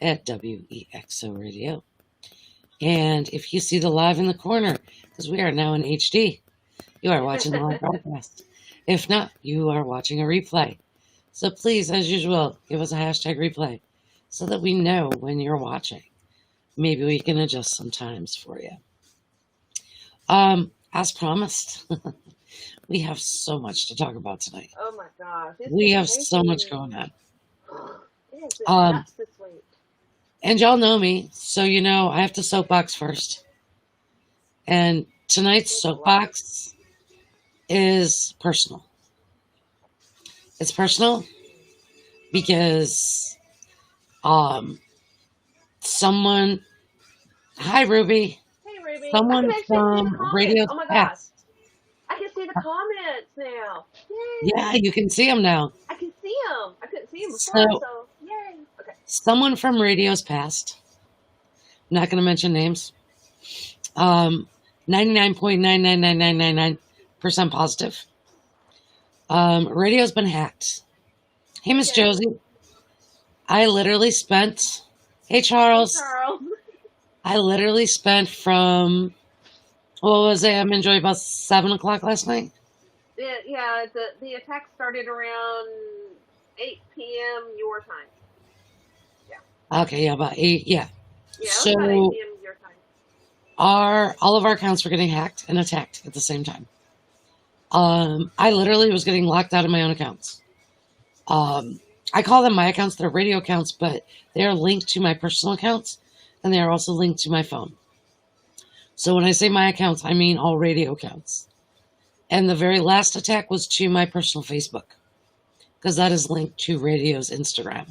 at WEXO Radio. And if you see the live in the corner, because we are now in HD, you are watching the live broadcast. If not, you are watching a replay. So please, as usual, give us a hashtag replay so that we know when you're watching. Maybe we can adjust some times for you. As promised, we have so much to talk about tonight. Oh my gosh. We have so much going on. It has been nuts this week. And y'all know me, so you know I have to soapbox first. And tonight's soapbox is personal. It's personal because someone, hi Ruby. Hey Ruby. Someone from Radio's Oh my Past. gosh. I can see the comments now. Yay. Yeah, you can see them now. I can see them. I couldn't see them before, so yay. Okay. Someone from Radio's Past. I'm not going to mention names. 99.999999% positive. Radio's been hacked. Hey, Miss Josie. I literally spent... Hey, Charles. Hey, Charles. I literally spent from... What was it? I'm enjoying about 7 o'clock last night? Yeah, the attack started around 8 p.m. your time. Yeah. Okay, yeah, about 8, yeah. Yeah, so, about 8 p.m. your time. All of our accounts were getting hacked and attacked at the same time. I literally was getting locked out of my own accounts. I call them my accounts. They're radio accounts, but they are linked to my personal accounts, and they are also linked to my phone. So when I say my accounts, I mean all radio accounts. And the very last attack was to my personal Facebook, because that is linked to Radio's Instagram.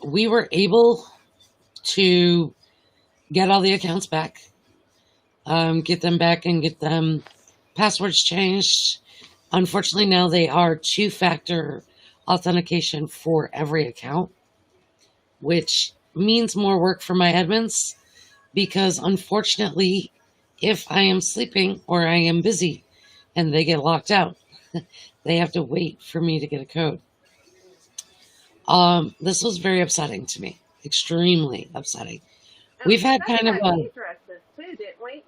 We were able to get all the accounts back, get them back and get them passwords changed. Unfortunately, now they are 2-factor authentication for every account, which means more work for my admins because unfortunately, if I am sleeping or I am busy and they get locked out, they have to wait for me to get a code. This was very upsetting to me, extremely upsetting. We've had kind of a...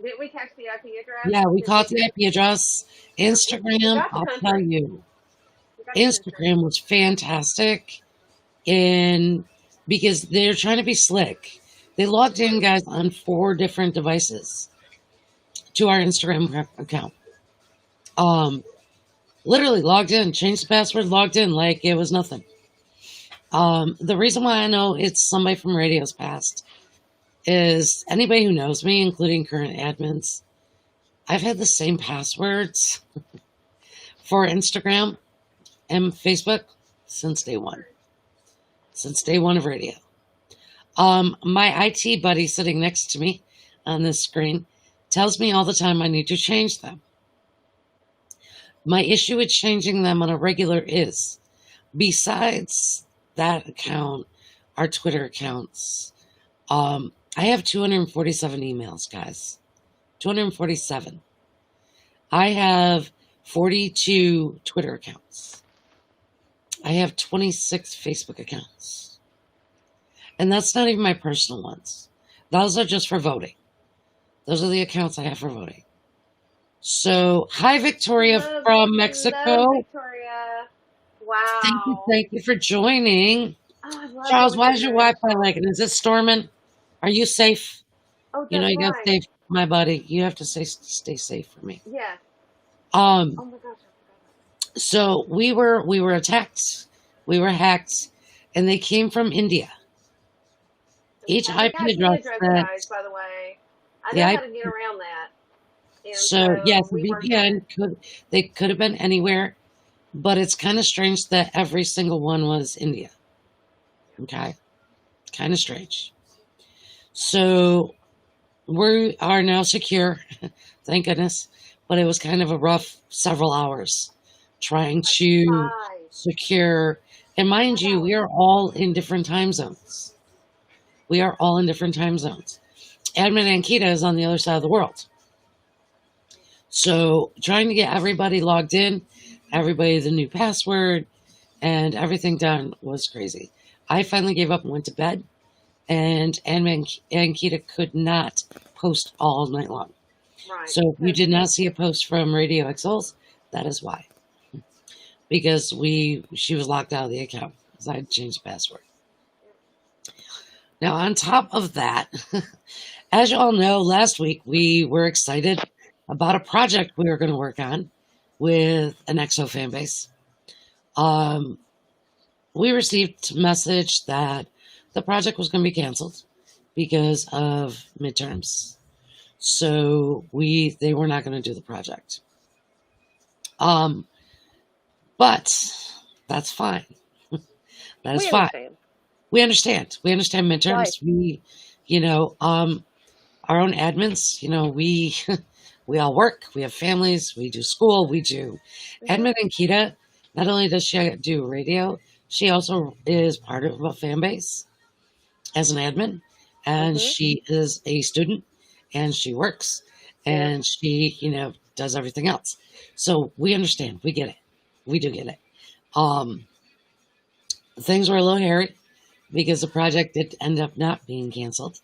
Didn't we catch the IP address? Yeah, we caught the IP address. Instagram, I'll tell you, Instagram was fantastic, and because they're trying to be slick, they logged in, guys, on 4 different devices to our Instagram account. Literally logged in, changed the password, logged in like it was nothing. The reason why I know it's somebody from Radio's Past is anybody who knows me, including current admins, I've had the same passwords for Instagram and Facebook since day one. Since day one of radio. My IT buddy sitting next to me on this screen tells me all the time I need to change them. My issue with changing them on a regular is, besides that account, our Twitter accounts, I have 247 emails, guys. 247. I have 42 Twitter accounts. I have 26 Facebook accounts. And that's not even my personal ones. Those are just for voting. Those are the accounts I have for voting. So, hi, Victoria from Mexico. Hello, Victoria. Wow. Thank you for joining. Oh, Charles, why is your Wi-Fi lagging? Is it storming? Are you safe? Oh, you know, you gotta stay, my buddy. You have to stay safe for me. Yeah. Oh my gosh. So we were attacked. We were hacked, and they came from India. Each IP address guys, by the way. I know how to get around that. And so yes, the VPN could have been anywhere, but it's kind of strange that every single one was India. Okay, kind of strange. So we are now secure, thank goodness. But it was kind of a rough several hours trying to secure. And mind you, we are all in different time zones. We are all in different time zones. Admin Ankita is on the other side of the world. So trying to get everybody logged in, everybody the new password, and everything done was crazy. I finally gave up and went to bed, and Kita could not post all night long. Right. So if you did not see a post from Radio XLs, that is why. Because she was locked out of the account because I had changed the password. Now, on top of that, as you all know, last week we were excited about a project we were going to work on with an EXO fan base. We received a message that the project was going to be canceled because of midterms. So they were not going to do the project. But that's fine. That is fine. We understand. We understand midterms. Right. Our own admins, we all work. We have families. We do school. We do. Admin and Kita, not only does she do radio, she also is part of a fan base as an admin. And she is a student. And she works. And she, does everything else. So we understand. We get it. We do get it. Things were a little hairy because the project did end up not being canceled.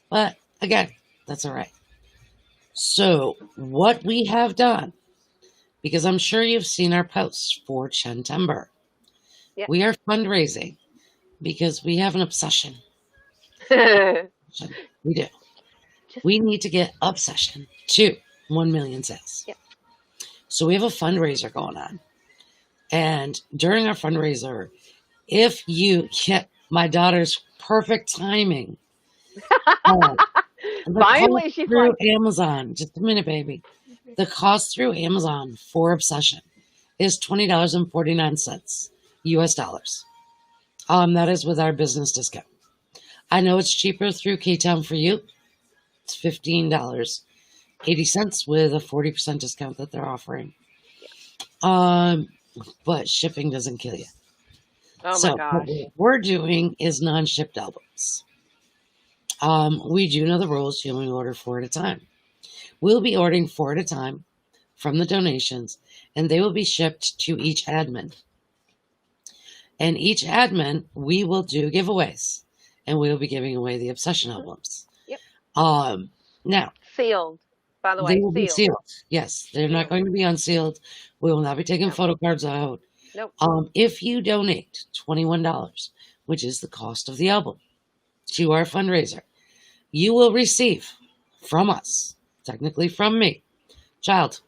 But again, that's all right. So what we have done, because I'm sure you've seen our posts for Chentember, we are fundraising because we have an obsession. We do. We need to get Obsession to 1 million sales. Yep. So we have a fundraiser going on. And during our fundraiser, if you get my daughter's perfect timing, finally she's through Amazon, just a minute, baby. The cost through Amazon for Obsession is $20.49 US dollars. That is with our business discount. I know it's cheaper through K-Town for you. It's $15.80 with a 40% discount that they're offering. But shipping doesn't kill you. Oh so my gosh. What we're doing is non-shipped albums. We do know the rules. You only order 4 at a time. We'll be ordering 4 at a time from the donations, and they will be shipped to each admin. And each admin, we will do giveaways, and we will be giving away the Obsession albums. Yep. Now, sealed. By the way, they will be sealed. Yes, they're not going to be unsealed. We will not be taking photo cards out. Nope. If you donate $21, which is the cost of the album, to our fundraiser, you will receive from us, technically from me, child,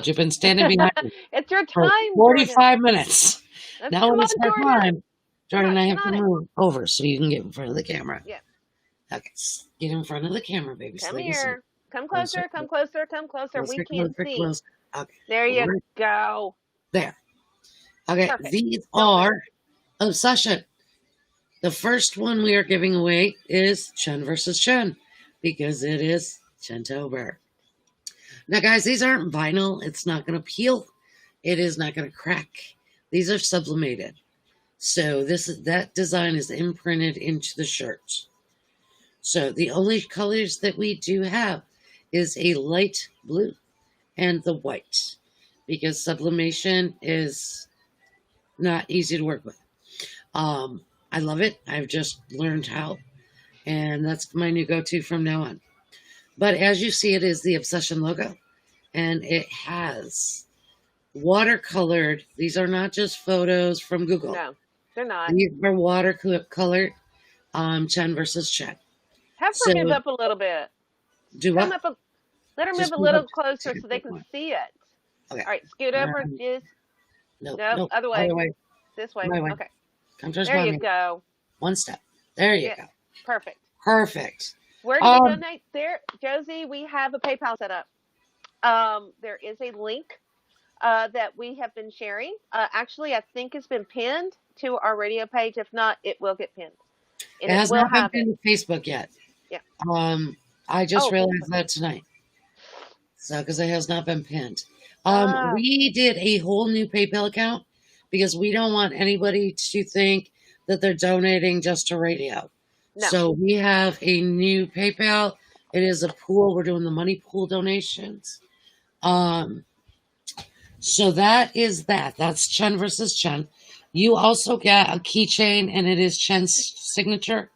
you've been standing behind me. It's your time. For 45 minutes. Now when it's my time, Jordan, I have to move over so you can get in front of the camera. Yeah. Okay, get in front of the camera, baby. Come here. Come closer. Come closer. Come closer. We can't see. Close. Okay. There you go. There. Okay, perfect. These are Obsession. The first one we are giving away is Chen versus Chen because it is Chentober. Now, guys, these aren't vinyl. It's not going to peel. It is not going to crack. These are sublimated. So that design is imprinted into the shirt. So the only colors that we do have is a light blue and the white because sublimation is not easy to work with. I love it. I've just learned how, and that's my new go-to from now on. But as you see, it is the Obsession logo, and it has watercolored. These are not just photos from Google. No, they're not. These are watercolored Chen versus Chen. Have her move up a little bit. Do what? Let her move a little closer so they can see it. Okay. All right, scoot over. No, other way. This way. Okay. Come there you go. One step. There you go. Perfect. Where do you donate? There, Josie, we have a PayPal set up. There is a link that we have been sharing. Actually, I think it's been pinned to our radio page. If not, it will get pinned. And it has not been pinned to Facebook yet. Yeah. I just realized that tonight. So, because it has not been pinned. We did a whole new PayPal account because we don't want anybody to think that they're donating just to radio. No. So we have a new PayPal. It is a pool. We're doing the money pool donations. So that is that. That's Chen versus Chen. You also get a keychain, and it is Chen's signature,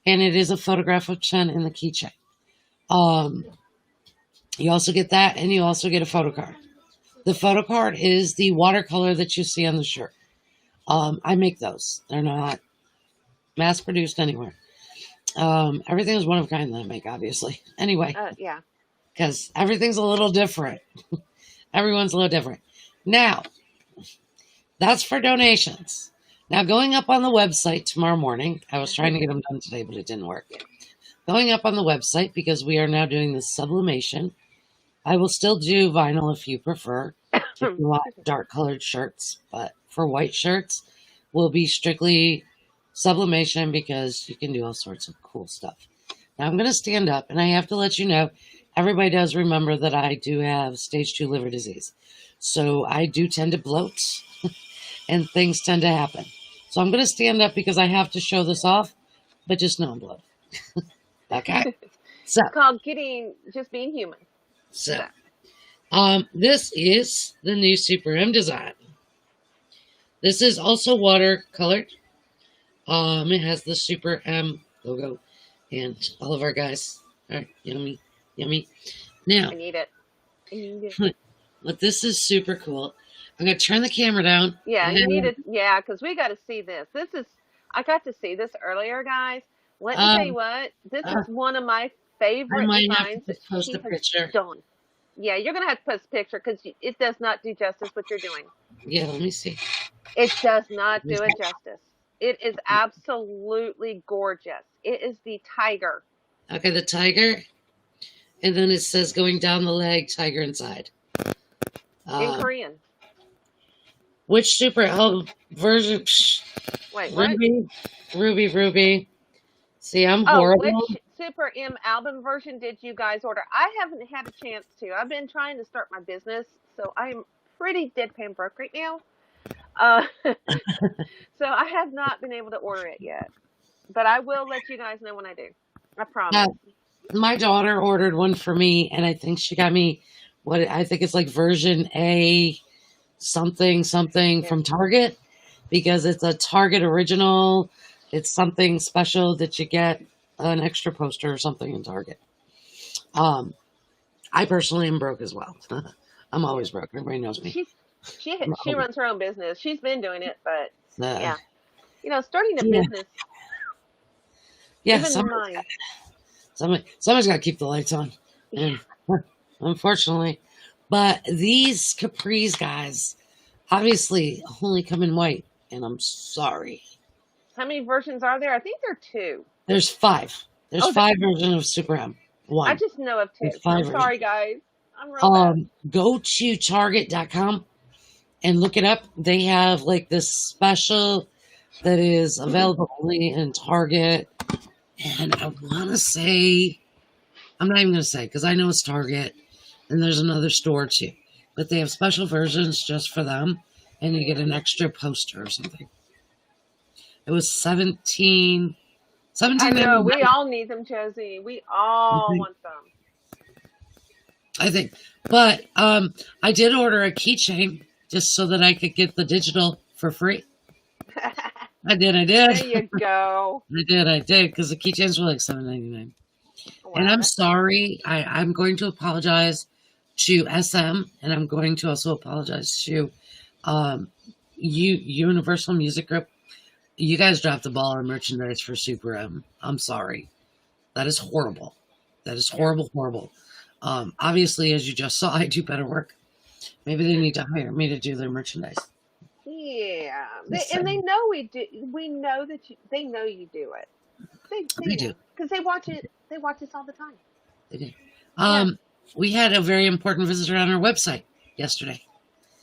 and it is a photograph of Chen in the keychain. You also get that, and you also get a photo card. The photo card is the watercolor that you see on the shirt. I make those. They're not mass produced anywhere. Everything is one of a kind that I make, obviously. Anyway, Yeah. because everything's a little different. Everyone's a little different. Now, that's for donations. Now, going up on the website tomorrow morning, I was trying to get them done today, but it didn't work. Going up on the website, because we are now doing the sublimation. I will still do vinyl if you prefer. If you want dark colored shirts, but for white shirts, will be strictly sublimation because you can do all sorts of cool stuff. Now I'm going to stand up, and I have to let you know, everybody does remember that I do have stage 2 liver disease. So I do tend to bloat and things tend to happen. So I'm going to stand up because I have to show this off, but just know I'm bloated. Okay? So It's called just being human. So, this is the new Super M design. This is also watercolored. It has the Super M logo, and all of our guys are yummy, yummy. Now, I need it. but this is super cool. I'm gonna turn the camera down. Yeah, you need it. Yeah, because we got to see this. I got to see this earlier, guys. Let me tell you what. This is one of my favorite designs that post she a picture. has done. Yeah, you're gonna have to post a picture because it does not do justice what you're doing. Yeah, let me see. It does not do it justice. It is absolutely gorgeous. It is the tiger. Okay, the tiger, and then it says going down the leg, tiger inside. In Korean. Which Super M version? Wait, what? Ruby. See, I'm horrible. Which Super M album version did you guys order? I haven't had a chance to. I've been trying to start my business, so I'm pretty deadpan broke right now. So I have not been able to order it yet. But I will let you guys know when I do. I promise. My daughter ordered one for me, and I think she got me what I think it's like version A something from Target, because it's a Target original. It's something special that you get an extra poster or something in Target. I personally am broke as well. I'm always broke. Everybody knows me. She runs her own business. She's been doing it, but yeah. Starting a business. Yeah, somebody's got to keep the lights on. And unfortunately. But these capris, guys, obviously only come in white, and I'm sorry. How many versions are there? I think there are 2. There's 5. There's 5 versions of Super M. 1. I just know of 2. I'm sorry, guys. I'm real bad. Go to Target.com and look it up. They have like this special that is available only in Target. And I want to say, I'm not even going to say because I know it's Target and there's another store too. But they have special versions just for them, and you get an extra poster or something. It was $17. I know. We all need them, Josie. We all want them. I think. But I did order a keychain just so that I could get the digital for free. I did. There you go. I did, because the keychains were like $7.99. Wow. And I'm sorry. I'm going to apologize to SM, and I'm going to also apologize to Universal Music Group. You guys dropped the ball on merchandise for Super M. I'm sorry. That is horrible. That is horrible. Obviously, as you just saw, I do better work. Maybe they need to hire me to do their merchandise. Yeah, they know we do. We know that they know you do it. They do because they watch it. They watch us all the time. They do. We had a very important visitor on our website yesterday.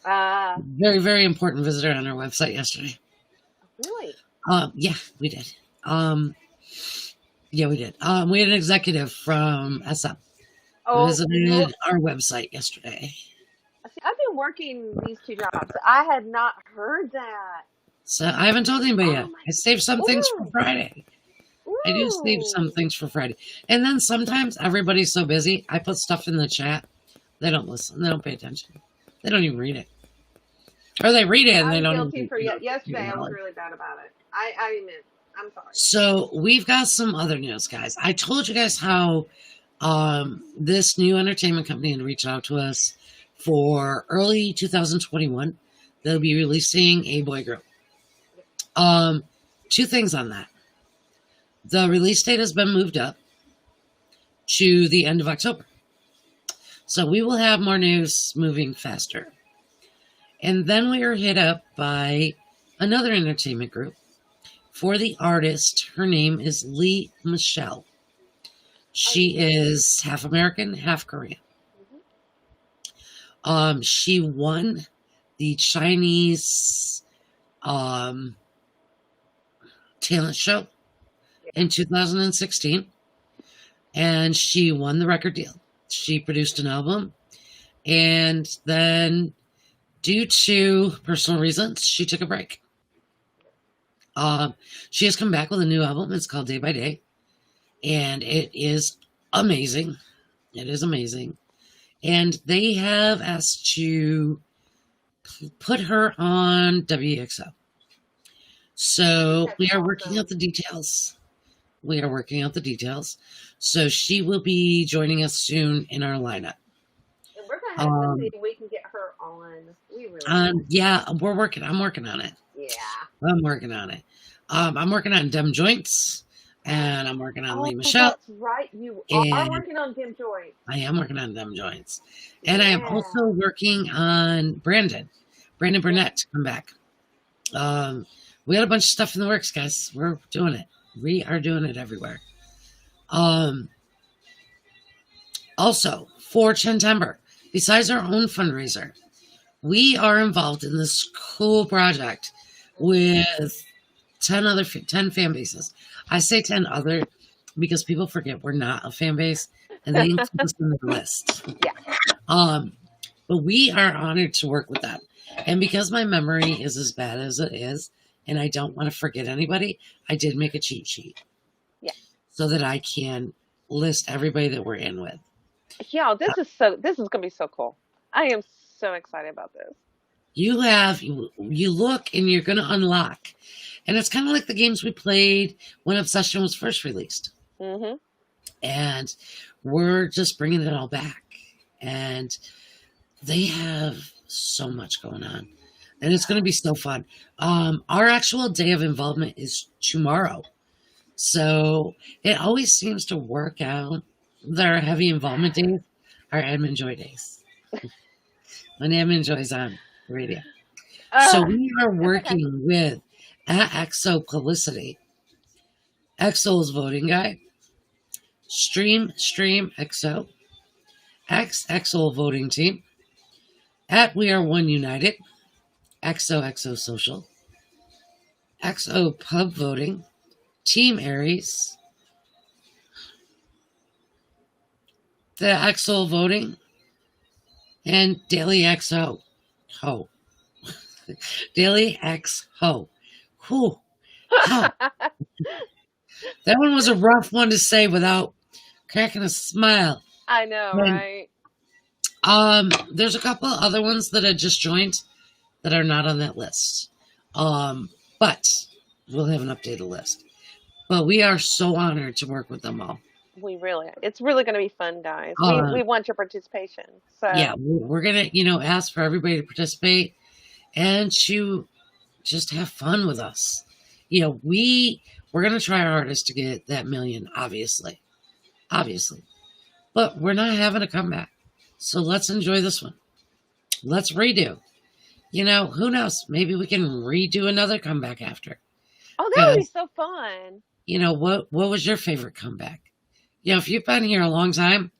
Very, very important visitor on our website yesterday. Really? Yeah, we did. We did. We had an executive from SM visited our website yesterday. See, I've been working these 2 jobs. I had not heard that. So I haven't told anybody yet. I saved some things for Friday. I do save some things for Friday. And then sometimes everybody's so busy, I put stuff in the chat. They don't listen. They don't pay attention. They don't even read it. Or they read it and they I'm don't guilty even for yesterday. I was know. really bad about it. I admit. I'm sorry. So we've got some other news, guys. I told you guys how this new entertainment company had reached out to us for early 2021. They'll be releasing a boy group. Two things on that. The release date has been moved up to the end of October. So we will have more news moving faster. And then we are hit up by another entertainment group for the artist. Her name is Lee Michelle. She is half American, half Korean. She won the Chinese talent show in 2016, and she won the record deal. She produced an album, and then due to personal reasons, she took a break. She has come back with a new album. It's called Day by Day, and it is amazing. It is amazing. And they have asked to put her on WXO. So we are working out the details. We are working out the details. So she will be joining us soon in our lineup. And we're gonna have to see if we can get her on. We really yeah, I'm working on it. Yeah. I'm working on it. I'm working on Dem Joints, and I'm working on Lee Michelle. That's right. You are working on Dem Joints. I am working on Dem Joints. And I am also working on Brandon Burnett to come back. We got a bunch of stuff in the works, guys. We're doing it. We are doing it everywhere. Also, for September, besides our own fundraiser, we are involved in this cool project with 10 fan bases. I say 10 other because people forget we're not a fan base, and they include us in the list. Yeah. But we are honored to work with them. And because my memory is as bad as it is, and I don't want to forget anybody, I did make a cheat sheet. Yeah. So that I can list everybody that we're in with. Yeah, this is gonna be so cool. I am so excited about this. You look and you're gonna unlock. And it's kind of like the games we played when Obsession was first released. Mm-hmm. And we're just bringing it all back. And they have so much going on. And it's going to be so fun. Our actual day of involvement is tomorrow. So it always seems to work out. Their heavy involvement days are Admin Joy days. When Admin Joy's on radio. So we are working with at EXO Publicity, EXO's voting guide, Stream EXO, EXO voting team, at We Are One United, EXO Social, EXO Pub Voting, Team Aries, the EXO Voting, and Daily XO. Ho. Daily X Ho. Whew. Huh. That one was a rough one to say without cracking a smile. I know, right? There's a couple other ones that I just joined that are not on that list. But we'll have an updated list. But we are so honored to work with them all. It's really going to be fun, guys. We want your participation. So yeah, we're going to, ask for everybody to participate and to just have fun with us. We're going to try our hardest to get that million, obviously. But we're not having a comeback. So let's enjoy this one. Let's redo. Who knows? Maybe we can redo another comeback after. Oh, that would be so fun. What was your favorite comeback? If you've been here a long time,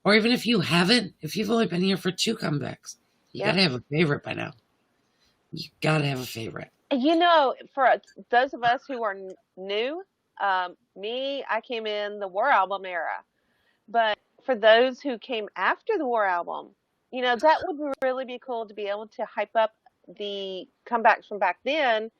or even if you haven't, if you've only been here for 2 comebacks, you got to have a favorite by now. You got to have a favorite. For those of us who are new, I came in the War Album era. But for those who came after the War Album, that would really be cool to be able to hype up the comebacks from back then,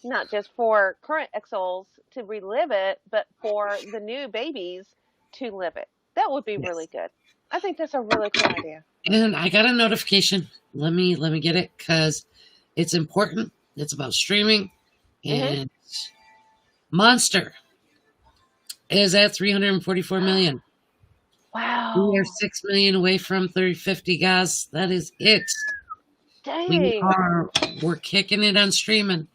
not just for current EXOs to relive it, but for the new babies to live it. That would be really good. I think that's a really cool idea. And I got a notification. Let me get it, because It's important. It's about streaming. Mhm. And Monster is at 344 million. Wow. We are 6 million away from 350, guys. That is it. Dang. We're kicking it on streaming.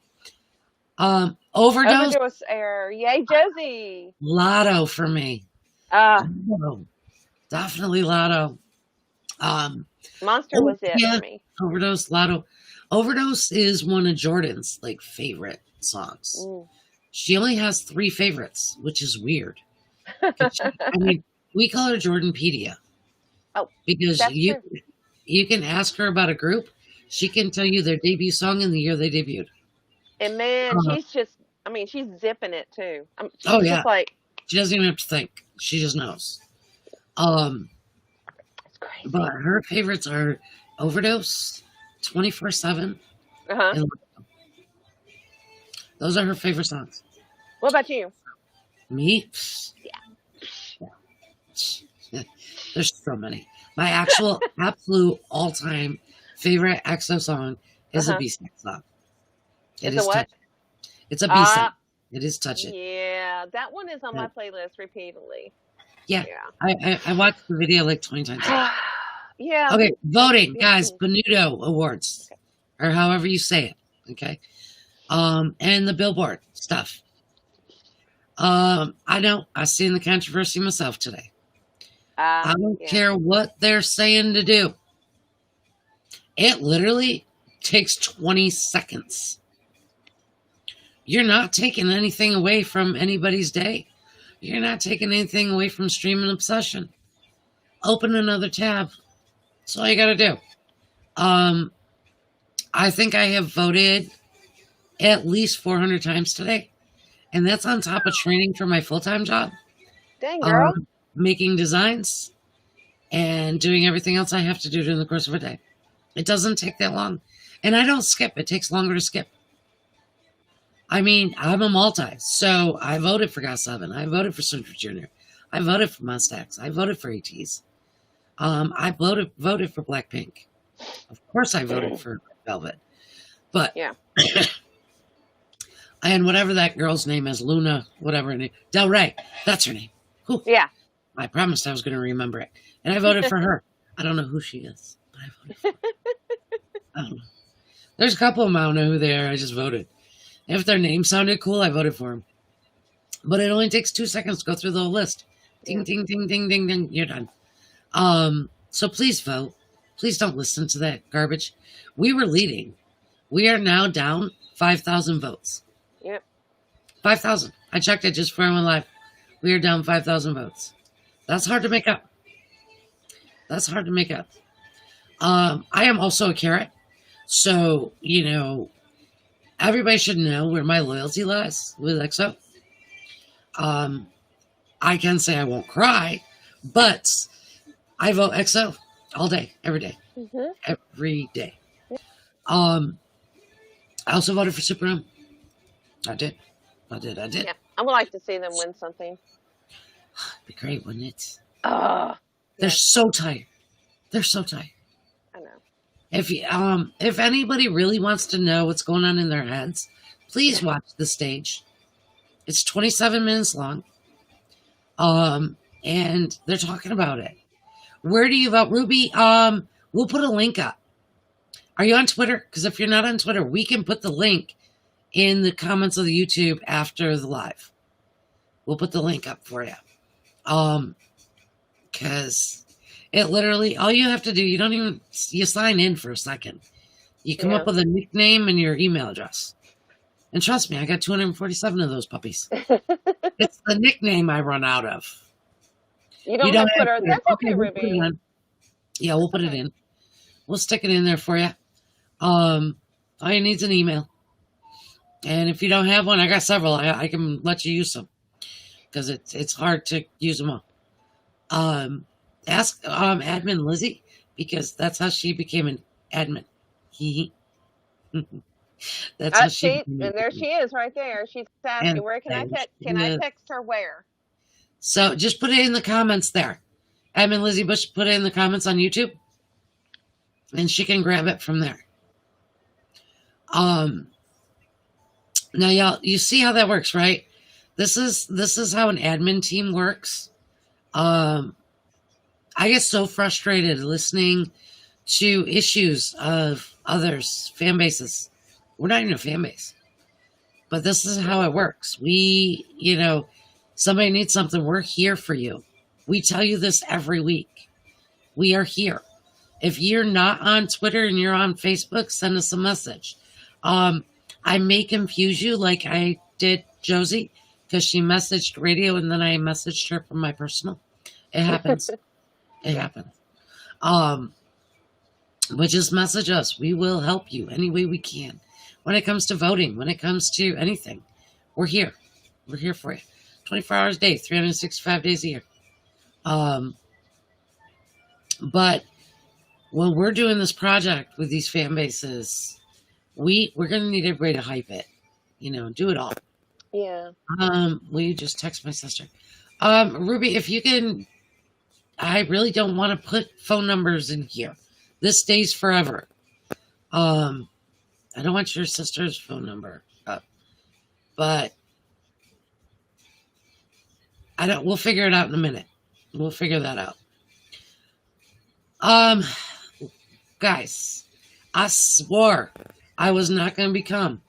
Overdose. Overdose error. Yay, Josie. Lotto for me. Lotto. Definitely Lotto. Monster was it for me. Overdose, Lotto. Overdose is one of Jordan's like favorite songs. She only has 3 favorites, which is weird. I mean, we call her Jordanpedia. Oh, because you can ask her about a group. She can tell you their debut song and the year they debuted. And man, she's just, I mean, she's zipping it too. Oh yeah, just like, she doesn't even have to think. She just knows. it's crazy. But her favorites are Overdose, 24/7. Uh-huh. Those are her favorite songs. What about you? Me? Yeah. There's so many. My actual absolute all-time favorite EXO song is a B-side song. It is what? It's a B-side. It is Touch It. Yeah, that one is on my playlist repeatedly. Yeah. I watched the video like 20 times. Yeah. Okay, voting, guys. Benuto Awards, or however you say it. Okay. And the Billboard stuff. I know. I've seen the controversy myself today. I don't care what they're saying to do. It literally takes 20 seconds. You're not taking anything away from anybody's day. You're not taking anything away from Streaming Obsession. Open another tab. That's all you got to do. I think I have voted at least 400 times today. And that's on top of training for my full-time job. Dang, girl. Making designs and doing everything else I have to do during the course of a day. It doesn't take that long. And I don't skip. It takes longer to skip. I mean, I'm a multi. So I voted for GOT7. I voted for Super Junior. I voted for Mustax. I voted for ATs. I voted for Blackpink. Of course I voted for Velvet. But yeah. And whatever that girl's name is, Luna, whatever her name, Del Rey, that's her name. Whew. Yeah. I promised I was going to remember it. And I voted for her. I don't know who she is, but I voted for her. I don't know. There's a couple of them I don't know who they are. I just voted. If their name sounded cool, I voted for them. But it only takes 2 seconds to go through the whole list. Ding, ding, ding, ding, ding, ding. You're done. So please vote. Please don't listen to that garbage. We were leading. We are now down 5,000 votes. Yep. 5,000. I checked it just before I went live. We are down 5,000 votes. That's hard to make up. That's hard to make up. I am also a carrot. So, everybody should know where my loyalty lies with EXO. I can say I won't cry, but I vote EXO all day, every day. Mm-hmm. Every day. I also voted for Super M. I did. Yeah, I would like to see them win something. It'd be great, wouldn't it? They're so tight. They're so tight. I know. If anybody really wants to know what's going on in their heads, please watch the stage. It's 27 minutes long. And they're talking about it. Where do you vote, Ruby? We'll put a link up. Are you on Twitter? Because if you're not on Twitter, we can put the link in the comments of the YouTube after the live. We'll put the link up for you. Because it literally, all you have to do, you sign in for a second. You come up with a nickname and your email address. And trust me, I got 247 of those puppies. It's the nickname I run out of. You don't have Twitter. That's okay, Ruby. Yeah, we'll put it in. We'll stick it in there for you. All you need is an email. And if you don't have one, I got several. I can let you use some. Because it's hard to use them all. Ask admin Lizzie, because that's how she became an admin. That's how she and there she is right there. She's asking, where can I text? Can I text her where? So just put it in the comments there. Admin Lizzie Bush, put it in the comments on YouTube. And she can grab it from there. Um, Now, y'all, you see how that works, right? This is how an admin team works. I get so frustrated listening to issues of others, fan bases. We're not even a fan base, but this is how it works. Somebody needs something, we're here for you. We tell you this every week. We are here. If you're not on Twitter and you're on Facebook, send us a message. I may confuse you like I did Josie because she messaged radio and then I messaged her from my personal. It happens. It happens. But just message us. We will help you any way we can. When it comes to voting, when it comes to anything, we're here. We're here for you. 24 hours a day, 365 days a year. But when we're doing this project with these fan bases, we're going to need everybody to hype it. Do it all. Yeah. Will you just text my sister? Ruby, if you can, I really don't want to put phone numbers in here. This stays forever. I don't want your sister's phone number up, but we'll figure it out in a minute. We'll figure that out. Guys, I swore I was not going to become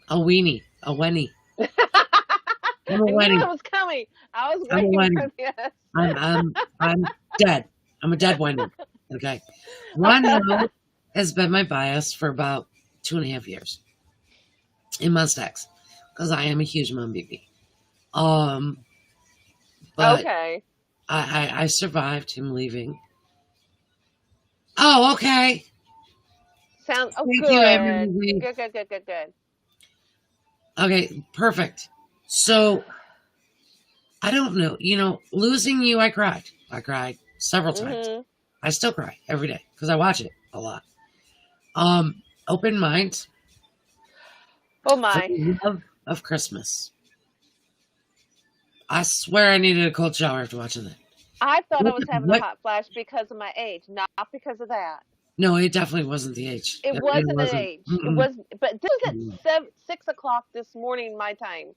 a weenie, a wenny. I'm a I knew wenny. it was coming. I was I'm a waiting wenny. for this. I'm dead. I'm a dead wenny. Okay. Wano has been my bias for about 2.5 years in Mustangs because I am a huge Mom BB. But Okay. I survived him leaving. Oh, okay. Thank Thank good. you, Emily. Good. Okay, perfect. So, I don't know. Losing you, I cried. I cried several times. Mm-hmm. I still cry every day because I watch it a lot. Open mind. Oh my. For the love of Christmas. I swear I needed a cold shower after watching that. I thought I was having a hot flash because of my age, not because of that. No, it definitely wasn't the age. It wasn't an age. Mm-mm. It was, but this was at 6 o'clock this morning, my time,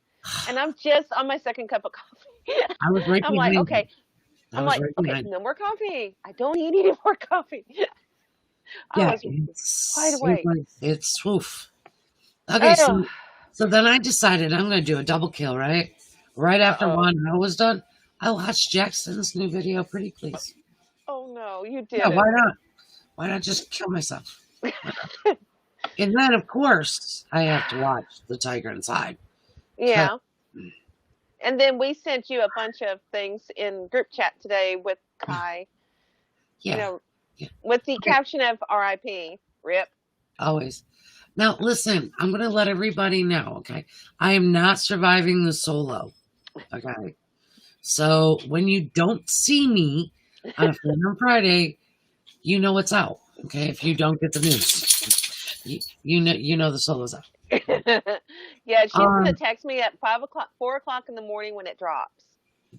and I'm just on my second cup of coffee. I was right I'm behind like, okay. you. I'm like, okay, no more coffee. I don't need any more coffee. Yeah, I was wide awake. It's oof. Okay, so then I decided I'm going to do a double kill, right? Right after Wanda was done, I watched Jackson's new video, Pretty Please. Oh no, you did. Yeah, why not? Why not just kill myself? And then, of course, I have to watch The Tiger Inside. Yeah. And then we sent you a bunch of things in group chat today with Kai. Yeah. With the caption of RIP, RIP. Always. Now, listen, I'm going to let everybody know, okay? I am not surviving the solo, okay? So when you don't see me on Fandom Friday, you know it's out, okay? If you don't get the news, you know the solo's out. Yeah, she's gonna text me at 4 o'clock in the morning when it drops.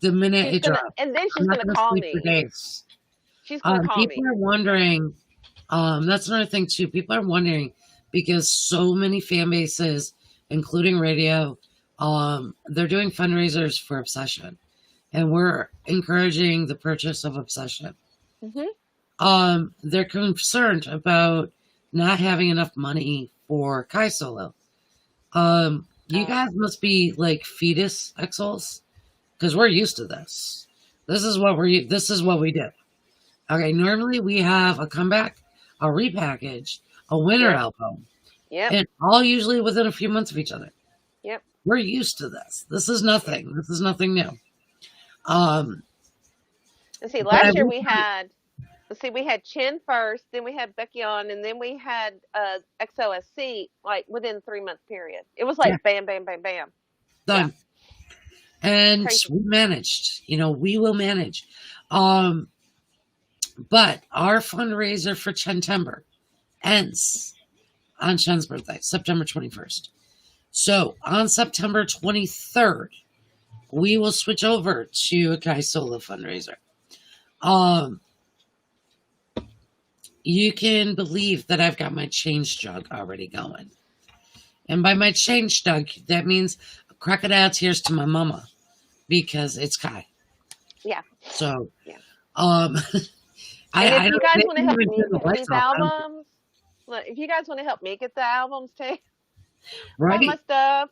The minute it drops, and then she's gonna call me. For days. She's gonna call me. People are wondering. That's another thing too. People are wondering because so many fan bases, including radio, they're doing fundraisers for Obsession, and we're encouraging the purchase of Obsession. Mm-hmm. They're concerned about not having enough money for Kai Solo. You guys must be like fetus exals because we're used to this. This is what we do. Okay, normally we have a comeback, a repackage, a winter album. Yep. And all usually within a few months of each other. Yep. We're used to this. This is nothing. This is nothing new. Let's see, last year we had Chin first, then we had Becky on, and then we had XOSC like within 3-month period. It was like bam, bam, bam, bam. Done. Yeah. And we managed. We will manage. But our fundraiser for Chentember ends on Chen's birthday, September 21st. So on September 23rd, we will switch over to a Kai Solo fundraiser. You can believe that I've got my change jug already going. And by my change, Doug, that means crocodile tears to my mama because it's Kai. Yeah. So, Yeah. um, And if you guys want to help me me get these albums, look, if you guys want to help me get the albums too, right? all my stuff.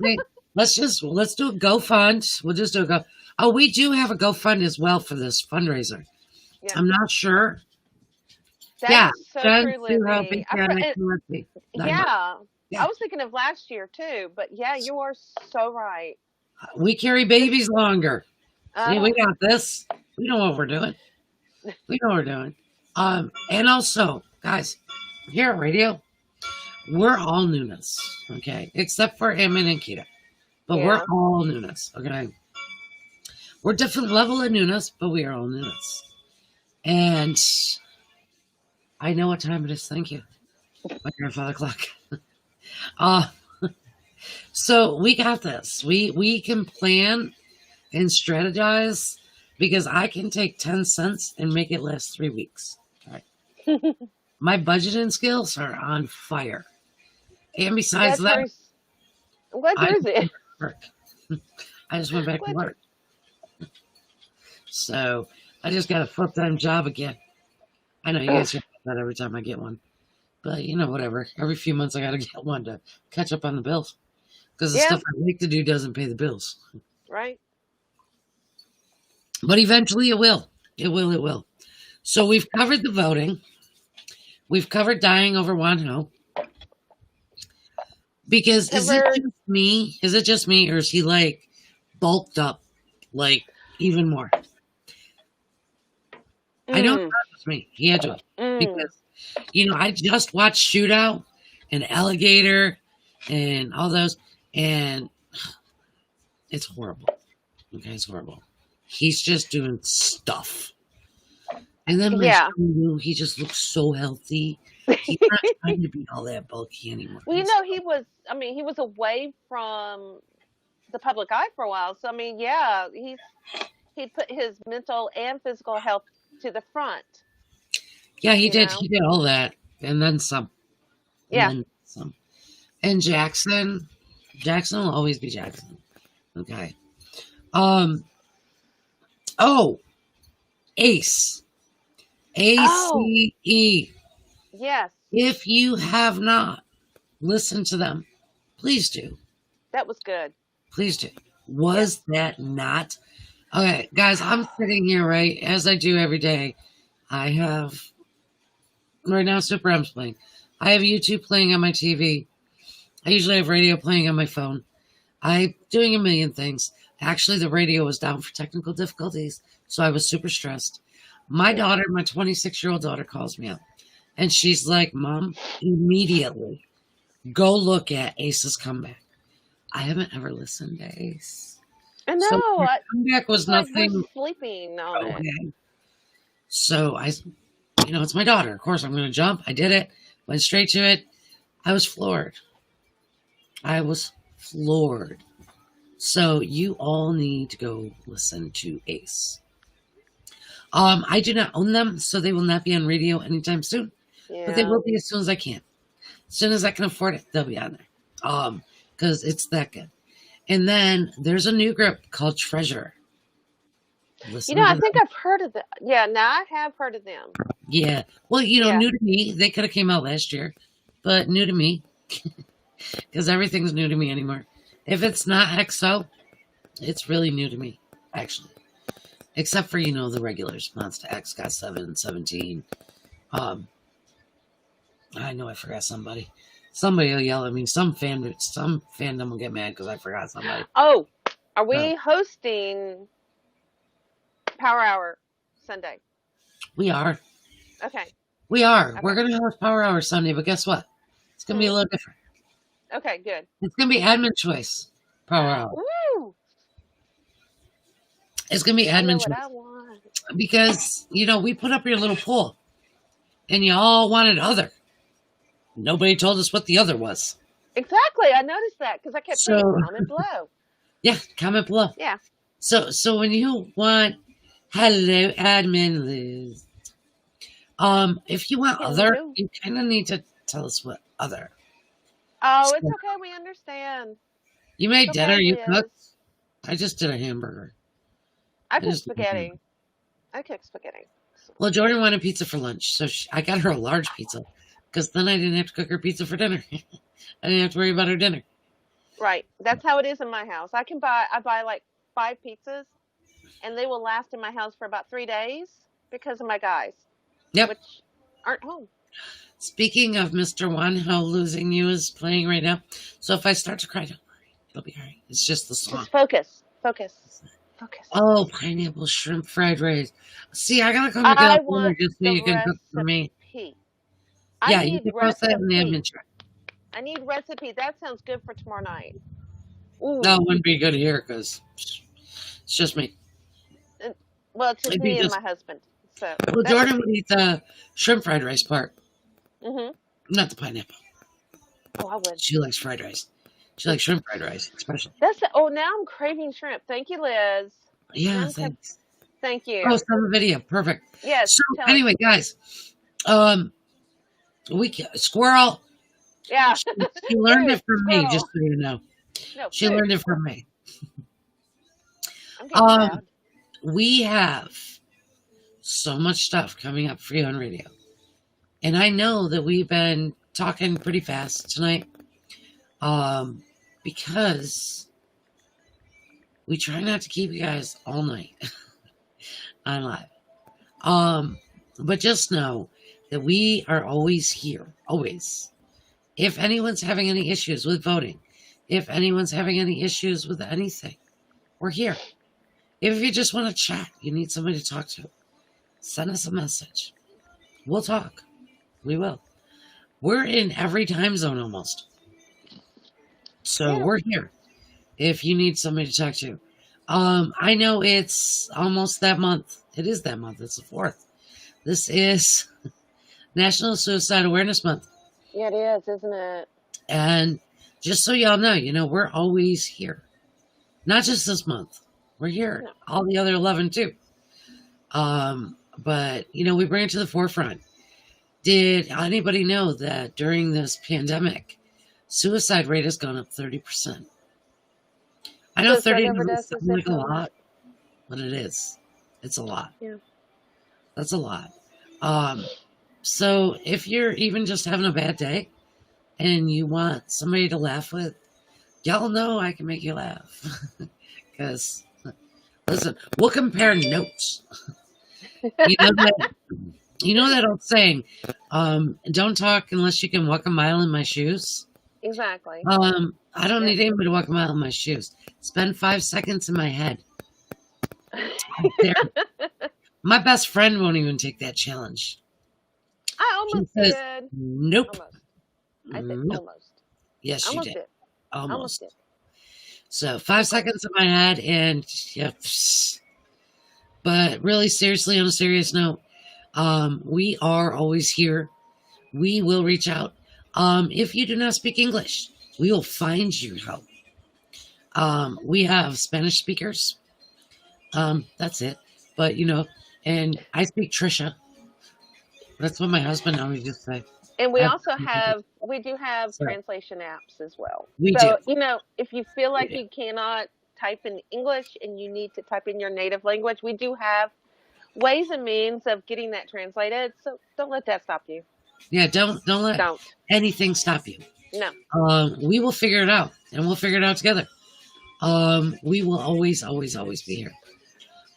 Hey, let's do a GoFund. We'll just do a Go. Oh, we do have a GoFund as well for this fundraiser. Yeah. I'm not sure. That Yeah, is so Jen, true, Lizzie. Yeah. I was thinking of last year too, but yeah, you are so right. We carry babies longer. See, we got this. We know what we're doing. We know what we're doing. And also, guys, here at radio, we're all newness, okay? Except for Emin and Kita. But we're all newness, okay? We're different level of newness, but we are all newness. And I know what time it is. Thank you. My grandfather clock. So we got this. We can plan and strategize because I can take 10 cents and make it last 3 weeks. All right. My budgeting skills are on fire. And besides that, what is it? I just went back to work. So I just got a full-time job again. I know you guys get that every time I get one. But, whatever. Every few months I got to get one to catch up on the bills. Because the stuff I like to do doesn't pay the bills. Right. But eventually it will. It will. So we've covered the voting. We've covered dying over Wanho. Because is it just me? Or is he like bulked up like even more? I know it's not just me. He had to. Because, I just watched Shootout and Alligator and all those. And it's horrible. Okay, it's horrible. He's just doing stuff. And then he just looks so healthy. He's not trying to be all that bulky anymore. Well, he was away from the public eye for a while. So, he put his mental and physical health to the front. Yeah, he did. He did all that. And then some. And Jackson will always be Jackson. Okay. Ace. ACE. Yes. If you have not listened to them, please do. That was good. Please do. Was that not? Okay, guys, I'm sitting here, right, as I do every day. I have, right now, Super M's playing. I have YouTube playing on my TV. I usually have radio playing on my phone. I'm doing a million things. Actually, the radio was down for technical difficulties, so I was super stressed. My daughter, my 26-year-old daughter, calls me up, and she's like, Mom, immediately go look at Ace's comeback. I haven't ever listened to Ace. I know. So comeback was nothing. We're sleeping on it. So it's my daughter. Of course, I'm going to jump. I did it. Went straight to it. I was floored. So you all need to go listen to Ace. I do not own them, so they will not be on radio anytime soon. Yeah. But they will be as soon as I can. As soon as I can afford it, they'll be on there. Because it's that good. And then there's a new group called Treasure. I think I've heard of them. Yeah, now I have heard of them. Yeah. Well, new to me. They could have came out last year, but new to me. Because everything's new to me anymore. If it's not XO, it's really new to me, actually. Except for, the regulars. Monster X got 7, 17. I know I forgot somebody. Somebody will yell at me. Some fandom will get mad because I forgot somebody. Oh, are we hosting Power Hour Sunday? We are. Okay. We are. Okay. We're going to host Power Hour Sunday, but guess what? It's going to be a little different. Okay, good. It's going to be admin choice. Power Hour. Woo! It's going to be admin choice. I want. Because, we put up your little poll. And you all wanted other. Nobody told us what the other was. Exactly. I noticed that because I kept saying comment below. Yeah, comment below. Yeah. So when you want hello admin Liz, if you want other, you kind of need to tell us what other. Oh, So, it's okay. We understand. you made It's dinner, okay, you Liz. cooked? I just did a hamburger. I I cook just did a hamburger. spaghetti. I cook spaghetti. Well, Jordan wanted pizza for lunch, so I got her a large pizza because then I didn't have to cook her pizza for dinner. I didn't have to worry about her dinner. Right. That's how it is in my house. I buy like 5 pizzas and they will last in my house for about 3 days because of my guys, Yep. which aren't home. Speaking of Mr. One, how losing you is playing right now. So if I start to cry, don't worry. It'll be all right. It's just the song. Just focus. Focus. Focus. Oh, pineapple shrimp fried rice. See, I gotta come to I California want just so the you can cook for me. recipe. Yeah, I you need can post that in the recipe. admin chat. I need recipe. That sounds good for tomorrow night. No, it Ooh. wouldn't be good here because it's just me. Well, it's just It'd be me and just my husband. So well, that Jordan would would be. eat the shrimp fried rice part, Mhm. not the pineapple. Oh, I would. She likes fried rice. She likes shrimp fried rice, especially. Oh, now I'm craving shrimp. Thank you, Liz. Yeah, Now thanks. thank you. Oh, send the video. Perfect. Yes. So Tell anyway, guys, squirrel. Yeah. She learned it from me, just Squirrel. so you know. No, She food. learned it from me. I'm getting proud. We have so much stuff coming up for you on radio. And I know that we've been talking pretty fast tonight. Because we try not to keep you guys all night on live. But just know that we are always here. Always. If anyone's having any issues with voting, if anyone's having any issues with anything, we're here. If you just want to chat, you need somebody to talk to, send us a message. We'll talk. We will. We're in every time zone almost. So we're here if you need somebody to talk to. I know it's almost that month. It is that month. It's the 4th. This is National Suicide Awareness Month. Yeah, it is, isn't it? And just so y'all know, we're always here. Not just this month. We're here all the other 11 too. But, we bring it to the forefront. Did anybody know that during this pandemic, suicide rate has gone up 30%? I know 30 doesn't sound like a lot, but it is. It's a lot. Yeah. That's a lot. So if you're even just having a bad day and you want somebody to laugh with, y'all know I can make you laugh. Because, listen, we'll compare notes. You know that old saying, don't talk unless you can walk a mile in my shoes? Exactly. I don't need anybody to walk a mile in my shoes. Spend 5 seconds in my head. There. My best friend won't even take that challenge. I almost says, did. Nope. Almost. I said Nope. almost. Yes, you Almost did. did. Almost. Did. So 5 seconds in my head, and yeah. But really, seriously, on a serious note, we are always here. We will reach out. If you do not speak English, we will find you help. We have Spanish speakers. That's it. But, and I speak Trisha. That's what my husband always just say. And we do have translation apps as well. We do. If you feel like you cannot type in English and you need to type in your native language, we do have ways and means of getting that translated. So don't let that stop you. Yeah, don't let anything stop you. No. We will figure it out, and we'll figure it out together. We will always, always, always be here.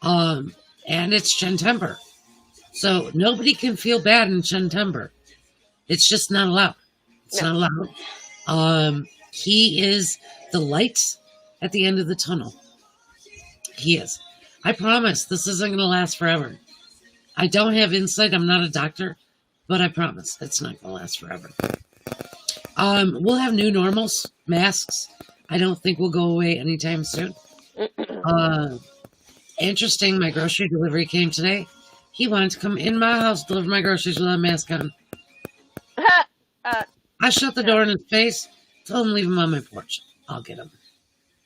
And it's Shentember. So nobody can feel bad in Shentember. It's just not allowed. It's not allowed. He is the light at the end of the tunnel. He is. I promise this isn't going to last forever. I don't have insight. I'm not a doctor, but I promise it's not going to last forever. We'll have new normals, masks. I don't think will go away anytime soon. Interesting, my grocery delivery came today. He wanted to come in my house, deliver my groceries without a mask on. I shut the door in his face, told him leave him on my porch. I'll get him.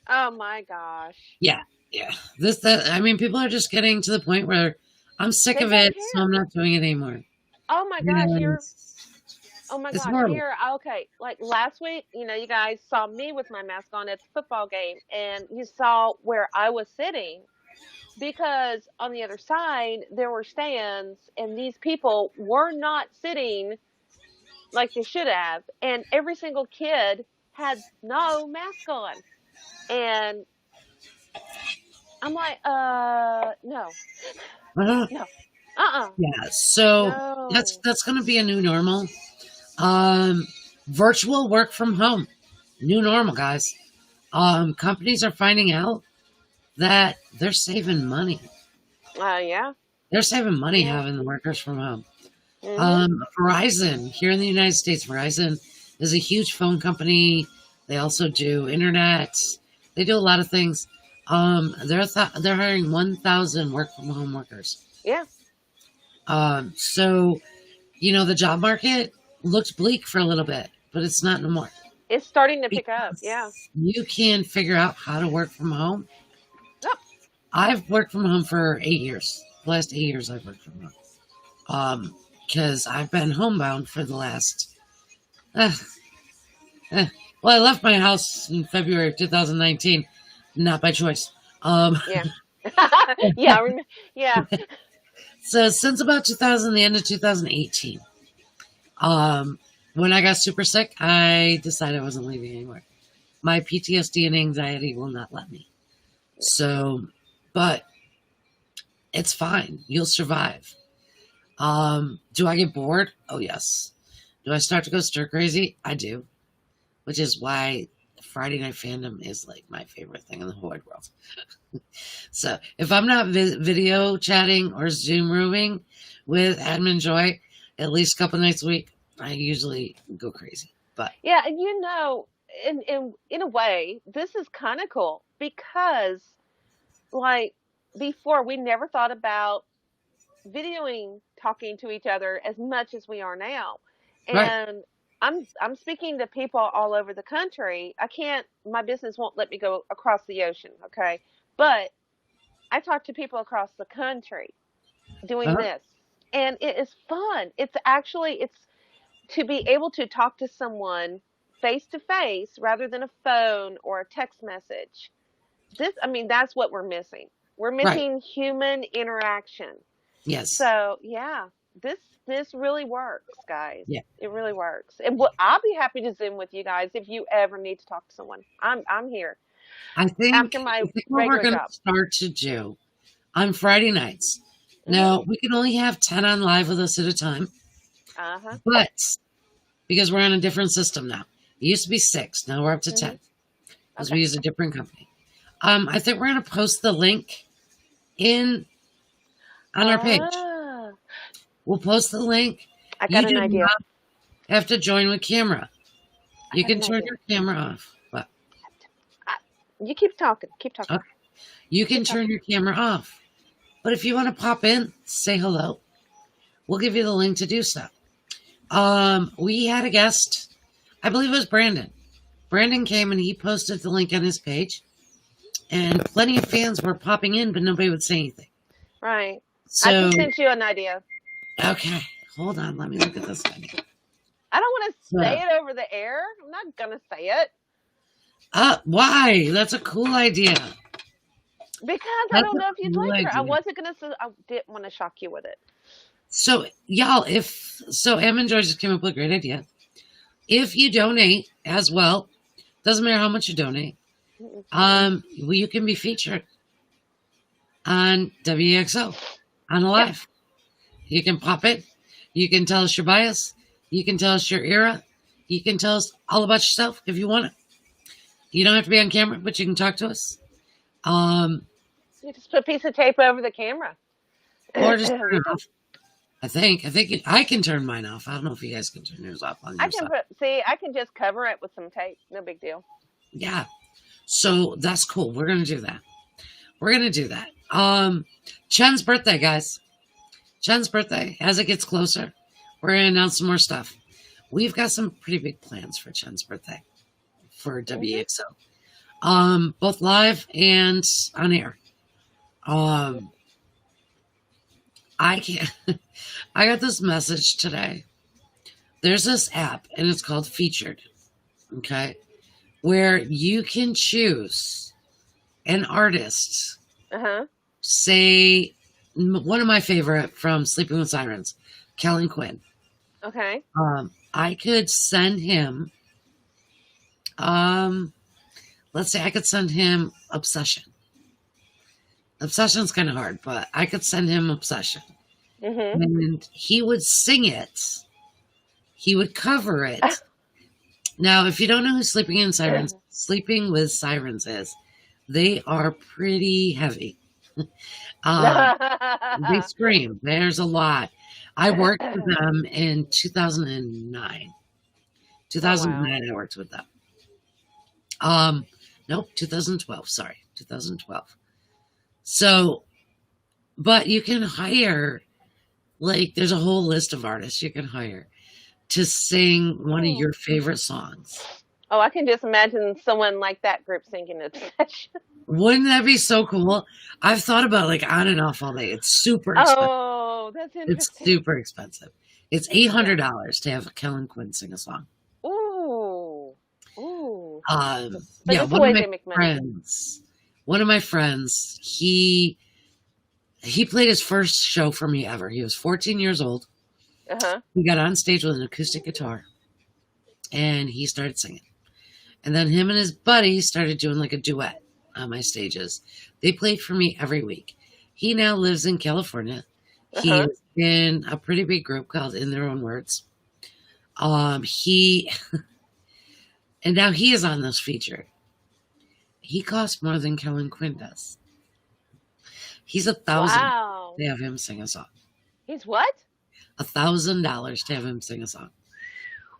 Oh my gosh. Yeah. People are just getting to the point where I'm sick of it, so I'm not doing it anymore. Oh my gosh, Oh my It's gosh, horrible. here, okay, like last week, you guys saw me with my mask on at the football game, and you saw where I was sitting because on the other side there were stands, and these people were not sitting like they should have, and every single kid had no mask on, and I'm like, no, Uh-huh. no, uh-uh, Yeah, so no, that's going to be a new normal. Um, Virtual work from home, new normal, guys. Companies are finding out that they're saving money. yeah, They're saving money yeah, having the workers from home. mhm, Verizon, here in the United States, Verizon is a huge phone company. They also do internet. They do a lot of things. They're hiring 1,000 work from home workers. yeah, So the job market looked bleak for a little bit, but it's not no more. it's starting to pick up, yeah, You can figure out how to work from home. yep, I've worked from home for 8 years. The last 8 years I've worked from home. Because I've been homebound for the last. Uh, well, I left my house in February of 2019, not by choice. yeah, yeah, yeah, So since about the end of 2018, when I got super sick, I decided I wasn't leaving anymore. My PTSD and anxiety will not let me. So, but it's fine. You'll survive. Do I get bored? Oh, yes. Do I start to go stir crazy? I do. Which is why Friday Night Fandom is like my favorite thing in the whole wide world. So if I'm not video chatting or Zoom rooming with Admin Joy at least a couple nights a week, I usually go crazy. But yeah, and in a way, this is kind of cool because, like, before we never thought about videoing, talking to each other as much as we are now, right, and I'm speaking to people all over the country. My business won't let me go across the ocean, okay? But I talk to people across the country doing uh-huh. this, and it is fun. It's to be able to talk to someone face to face rather than a phone or a text message. I mean, that's what we're missing. We're Right, missing human interaction. yes, So yeah, this really works, guys. yeah. It really works. And I'll be happy to Zoom with you guys if you ever need to talk to someone. I'm here I after think, my I think what we're regular going job. to start to do on Friday nights. Mhm. Now, we can only have 10 on live with us at a time, Uh huh. but because we're on a different system now. It used to be 6, now we're up to Mhm. 10 because Okay. we use a different company. I think we're going to post the link in on our page. Ah, We'll post the link. I You got do an idea. not have to join with camera. I You got can an turn idea. your camera off. But You keep talking. Keep talking. okay. You can Keep turn talking. your camera off. But if you want to pop in, say hello. We'll give you the link to do so. We had a guest. I believe it was Brandon. Brandon came and he posted the link on his page. And plenty of fans were popping in, but nobody would say anything. Right. I So, just sent you an idea. okay. Hold on. Let me look at this thing. I don't want to say So, it over the air. I'm not gonna say it why? That's a cool idea. because I That's don't a know if you'd cool like her. I idea. wasn't gonna. I didn't want to shock you with it. So, y'all, Em and George just came up with a great idea. If you donate as well, doesn't matter how much you donate, you can be featured on WXO on a Yep. live. You can pop it. You can tell us your bias. You can tell us your era. You can tell us all about yourself if you want it. You don't have to be on camera, but you can talk to us. You just put a piece of tape over the camera. Or just turn We it can- off. I think I can turn mine off. I don't know if you guys can turn yours off on I your can side. I can just cover it with some tape. No big deal. Yeah. So that's cool. We're gonna do that. We're gonna do that. Chen's birthday, guys. Chen's birthday. As it gets closer, we're gonna announce some more stuff. We've got some pretty big plans for Chen's birthday for WXO. Both live and on air. I can't I got this message today there's this app, and it's called Featured, okay, where you can choose an artist. Say, one of my favorite from Sleeping with Sirens, Kellen Quinn. Okay. I could send him, let's say I could send him Obsession. Obsession's kind of hard, but I could send him Obsession. And he would sing it. He would cover it. Now, if you don't know who Sleeping with Sirens is, they are pretty heavy. They scream. There's a lot. I worked with them in 2009. 2009, I worked with them. Nope, 2012. Sorry, 2012. So, but you can hire, like, there's a whole list of artists you can hire to sing one of your favorite songs. Oh, I can just imagine someone like that group singing Obsession. Wouldn't that be so cool? I've thought about, like, on and off all day. It's super expensive. Oh, that's interesting. It's super expensive. It's $800 to have Kellen Quinn sing a song. Ooh. Yeah, one of my friends, he played his first show for me ever. He was 14 years old. He got on stage with an acoustic guitar, and he started singing. And then him and his buddy started doing like a duet on my stages. They played for me every week. He now lives in California. He is in a pretty big group called In Their Own Words. And now he is on this feature. He costs more than Kellen Quinn does. He's $1,000 to have him sing a song. He's what? $1,000 to have him sing a song.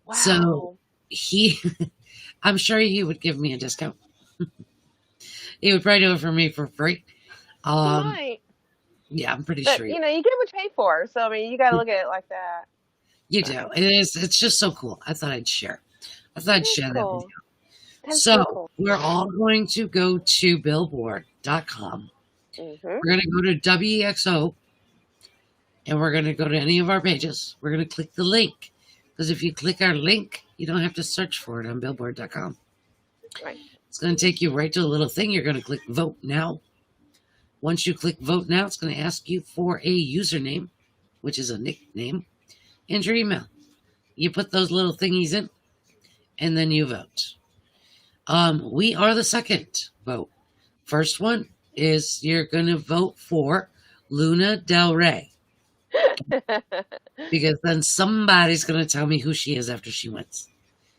Wow. So I'm sure he would give me a discount. He would probably do it for me for free. Right. Yeah, I'm pretty but, sure. You know, you get what you pay for. So, I mean, you got to look at it like that. You do. It's just so cool. I thought I'd share. I thought I'd share that with you. That's so cool. We're all going to go to billboard.com. We're going to go to WEXO, and we're going to go to any of our pages. We're going to click the link, because if you click our link, you don't have to search for it on billboard.com. Right. It's going to take you right to a little thing. You're going to click Vote Now. Once you click Vote Now, it's going to ask you for a username, which is a nickname, and your email. You put those little thingies in, and then you vote. We are the second vote. First one is you're going to vote for Luna Del Rey. Because then somebody's going to tell me who she is after she wins.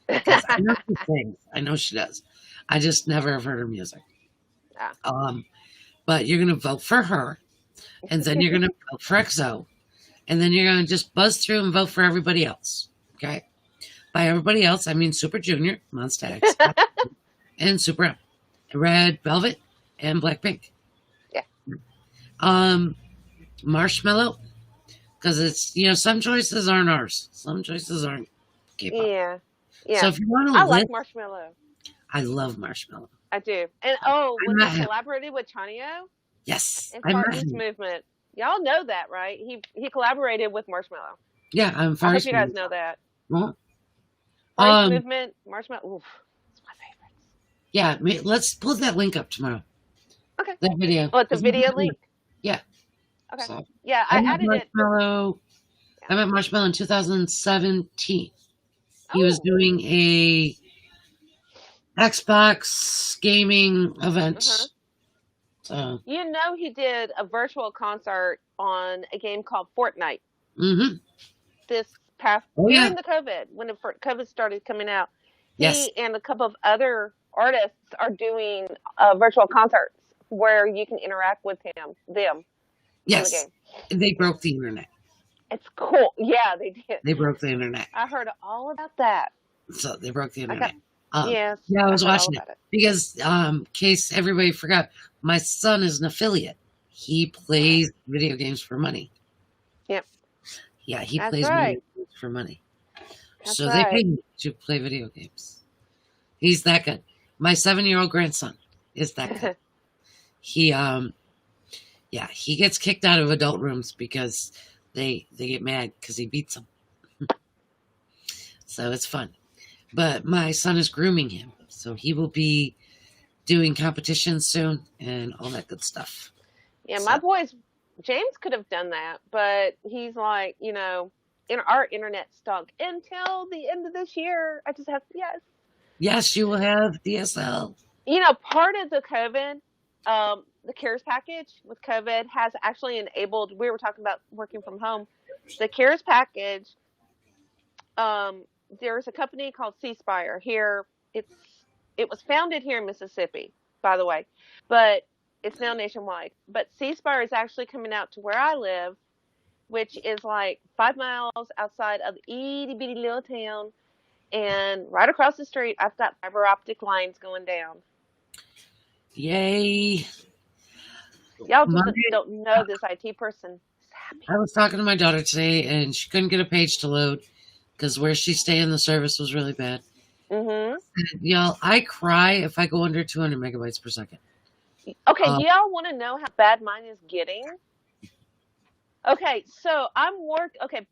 Because I know she sings. I know she does. I just never have heard her music. But you're going to vote for her. And then you're going to vote for EXO. And then you're going to just buzz through and vote for everybody else. Okay? By everybody else, I mean Super Junior, Monsta X, and Super M, Red Velvet, and Blackpink. Yeah. Marshmallow, because it's, you know, some choices aren't ours. Some choices aren't K-pop. Yeah. Yeah. So if you want to like Marshmallow. I love Marshmallow. I do. And when he collaborated with Chanyeol? Yes. In Partners Movement. Y'all know that, right? He collaborated with Marshmallow. Yeah, I'm I hope you guys know that. Well, Movement, Marshmallow. Oof, it's my favorites. Yeah, let's pull that link up tomorrow. Okay. That video. Oh, it's a video link? Yeah. Okay. So, yeah, I added Marshmallow. I met Marshmallow in 2017. He was doing a Xbox gaming event. So you know, he did a virtual concert on a game called Fortnite. This past during the COVID, when COVID started coming out, he and a couple of other artists are doing virtual concerts where you can interact with them. Yes, in the game. They broke the internet. It's cool. Yeah, they did. They broke the internet. I heard all about that. So they broke the internet. Yes. Yeah, I was watching it because, in case everybody forgot, my son is an affiliate. He plays video games for money. Yep. Yeah, he plays video games for money. That's so they pay me to play video games. He's that good. My 7-year-old grandson is that good. He gets kicked out of adult rooms because they get mad because he beats them. So it's fun. But my son is grooming him. So he will be doing competitions soon and all that good stuff. Yeah, So, my boys, James could have done that, but he's like, our internet stunk until the end of this year. I just have, yes. yes, you will have DSL. Part of the COVID, the CARES package with COVID has actually enabled, we were talking about working from home. The CARES package, there's a company called C-Spire here. It was founded here in Mississippi, by the way, but it's now nationwide. But C-Spire is actually coming out to where I live, which is like 5 miles outside of the itty bitty little town. And right across the street, I've got fiber optic lines going down. Yay. Y'all just don't know this IT person is happy. I was talking to my daughter today, and she couldn't get a page to load because where she's staying, the service was really bad. Mm-hmm. And, y'all, I cry if I go under 200 megabytes per second. Okay, do y'all want to know how bad mine is getting? Okay, so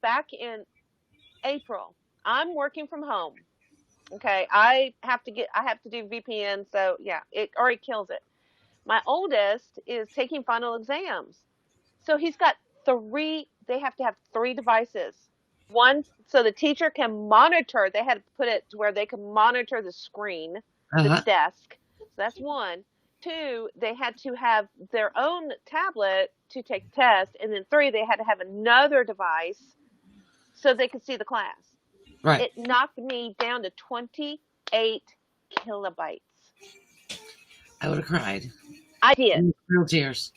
back in April, I'm working from home. Okay, I have to do VPN, so yeah, it already kills it. My oldest is taking final exams. So he's got they have to have 3 devices. One, so the teacher can monitor, they had to put it to where they can monitor the screen, the desk. So that's 1. 2, they had to have their own tablet to take the test. And then 3, they had to have another device so they could see the class. Right. It knocked me down to 28 kilobytes. I would have cried. I did. Real tears.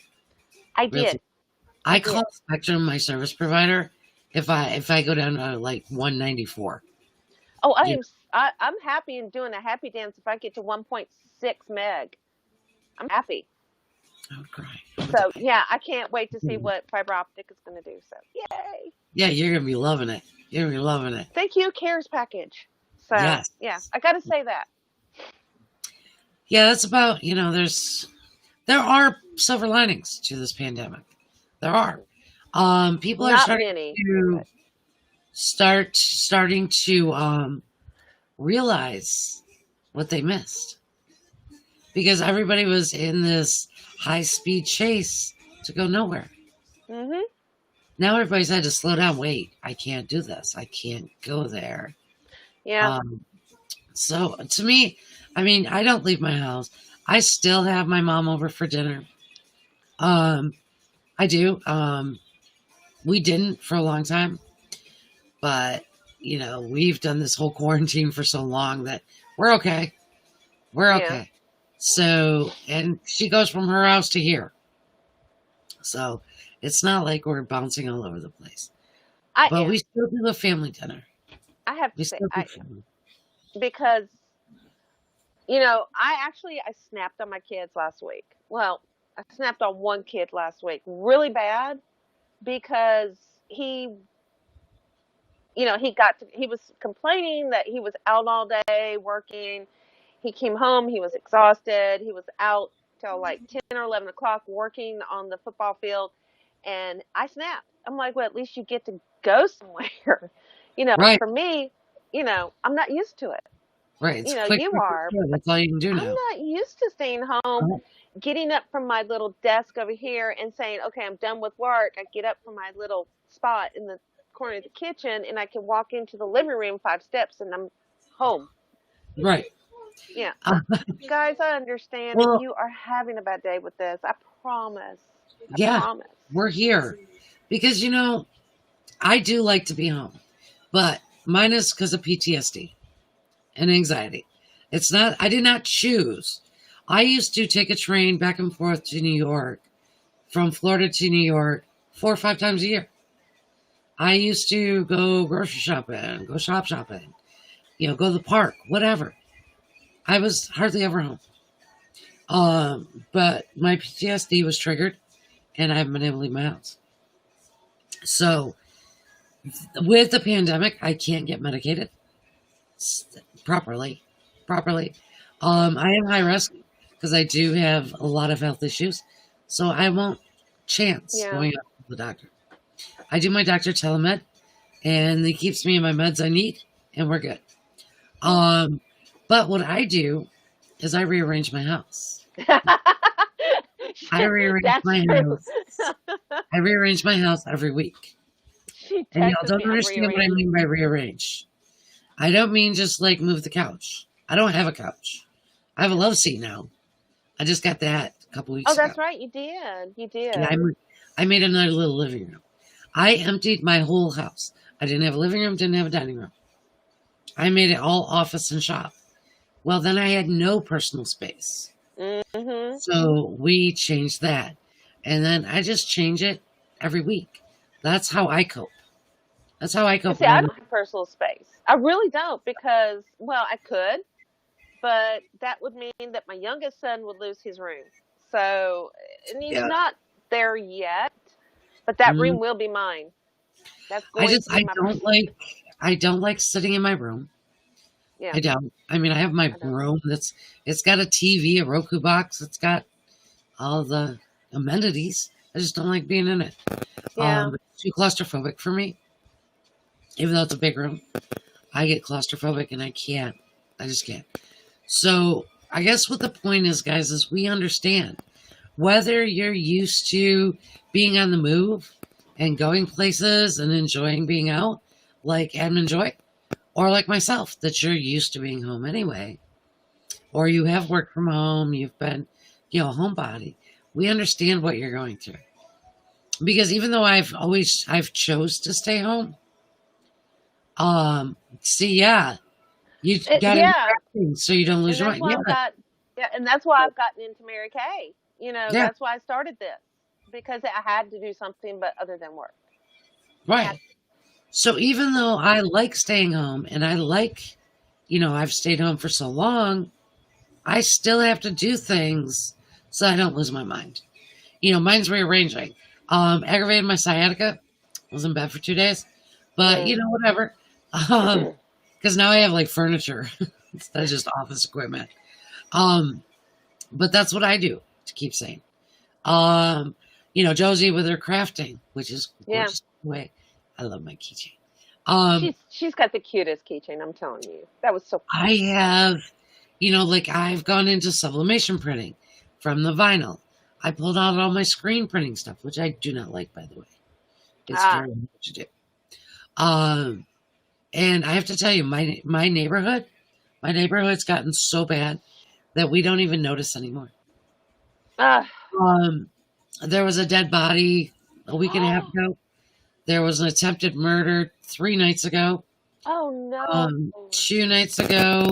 I did. I call Spectrum my service provider if I go down to like 194. Oh, I'm happy and doing a happy dance if I get to 1.6 meg. I'm happy. I would cry. So yeah, I can't wait to see what fiber optic is going to do. So yay! Yeah, you're gonna be loving it. You're gonna be loving it. Thank you, CARES package. So yes. Yeah, I got to say that. Yeah, that's about there are silver linings to this pandemic. There are. People are starting to realize what they missed because everybody was in this high-speed chase to go nowhere. Mm-hmm. Now everybody's had to slow down. Wait, I can't do this. I can't go there. Yeah. So to me, I mean, I don't leave my house. I still have my mom over for dinner. I do. We didn't for a long time, but we've done this whole quarantine for so long that we're okay. We're okay. Yeah. So, and she goes from her house to here. So it's not like we're bouncing all over the place. But we still do a family dinner. I have to say, because, I snapped on my kids last week. Well, I snapped on one kid last week really bad because he was complaining that he was out all day working. He came home, he was exhausted. He was out till like 10 or 11 o'clock working on the football field. And I snapped. I'm like, well, at least you get to go somewhere. Right. For me, I'm not used to it. Right. You are. That's all you can do now. I'm not used to staying home, getting up from my little desk over here and saying, okay, I'm done with work. I get up from my little spot in the corner of the kitchen and I can walk into the living room 5 steps and I'm home. Right. Yeah. Guys, I understand if you are having a bad day with this. I promise. I promise. We're here. Because, I do like to be home. But mine is because of PTSD and anxiety. I did not choose. I used to take a train back and forth to New York, from Florida to New York, 4 or 5 times a year. I used to go grocery shopping, go shopping, go to the park, whatever. I was hardly ever home. But my PTSD was triggered and I haven't been able to leave my house. So with the pandemic, I can't get medicated properly. I am high risk because I do have a lot of health issues. So I won't chance going up to the doctor. I do my doctor telemed and he keeps me in my meds I need and we're good. But what I do is I rearrange my house. I rearrange That's my true. house. I rearrange my house every week. She And y'all texted don't me. I'm understand what I rearranging. mean by rearrange. I don't mean just like move the couch. I don't have a couch. I have a love seat now. I just got that a couple weeks Oh, ago. that's right. You did. You did. And I made another little living room. I emptied my whole house. I didn't have a living room, didn't have a dining room. I made it all office and shop. Well, then I had no personal space. Mm-hmm. So we changed that. And then I just change it every week. That's how I cope. That's how I cope. See, I don't have personal space. I really don't because, well, I could, but that would mean that my youngest son would lose his room. So, and he's not there yet, but that room will be mine. That's going to be my I don't like sitting in my room. Yeah. I don't. I mean, I have my room it's got a TV, a Roku box. It's got all the amenities. I just don't like being in it. Yeah. It's too claustrophobic for me. Even though it's a big room, I get claustrophobic and I can't. I just can't. So I guess what the point is, guys, is we understand whether you're used to being on the move and going places and enjoying being out like Adam and Joy, or like myself, that you're used to being home anyway, or you have worked from home, you've been, a homebody. We understand what you're going through. Because even though I've chose to stay home, you got to so you don't lose your mind. And that's why I've gotten into Mary Kay. That's why I started this, because I had to do something but other than work. Right. So even though I like staying home and I like, I've stayed home for so long, I still have to do things so I don't lose my mind. Mine's rearranging. Aggravated my sciatica. I was in bed for 2 days, but whatever. Because now I have like furniture instead of just office equipment. But that's what I do to keep sane. Josie with her crafting, which is gorgeous way. I love my keychain. She's got the cutest keychain, I'm telling you. That was so fun. I have, I've gone into sublimation printing from the vinyl. I pulled out all my screen printing stuff, which I do not like, by the way. It's very hard to do. And I have to tell you, my neighborhood's gotten so bad that we don't even notice anymore. There was a dead body a week and a half ago. There was an attempted murder 3 nights ago. Oh, no. 2 nights ago,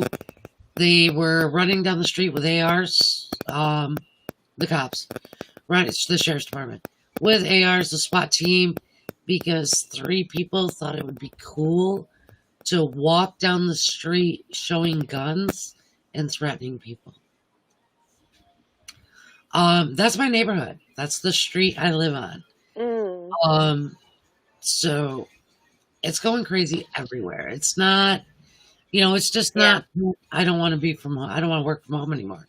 they were running down the street with ARs, the cops, right? It's the sheriff's department, with ARs, the SWAT team, because 3 people thought it would be cool to walk down the street showing guns and threatening people. That's my neighborhood. That's the street I live on. So it's going crazy everywhere. It's not, it's just not, I don't want to be from home. I don't want to work from home anymore.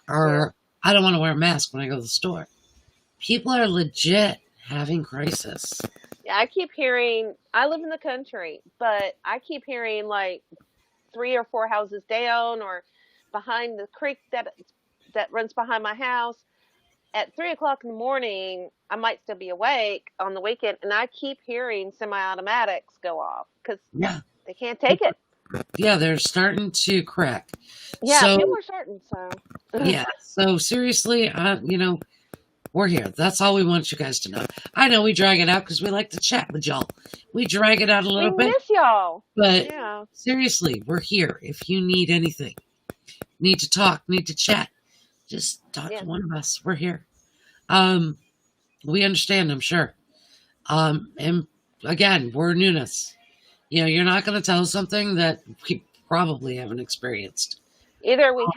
Or I don't want to wear a mask when I go to the store. People are legit having crisis. Yeah, I keep hearing, I live in the country, but I keep hearing like 3 or 4 houses down or behind the creek that runs behind my house. At 3 o'clock in the morning, I might still be awake on the weekend, and I keep hearing semi-automatics go off because they can't take it. Yeah, they're starting to crack. Yeah, people are starting. So yeah, so seriously, we're here. That's all we want you guys to know. I know we drag it out because we like to chat with y'all. We drag it out a little bit. We miss y'all. But seriously, we're here. If you need anything, need to talk, need to chat, just talk to one of us. We're here. We understand, I'm sure. And again, we're newness. You're not going to tell us something that we probably haven't experienced. Either we've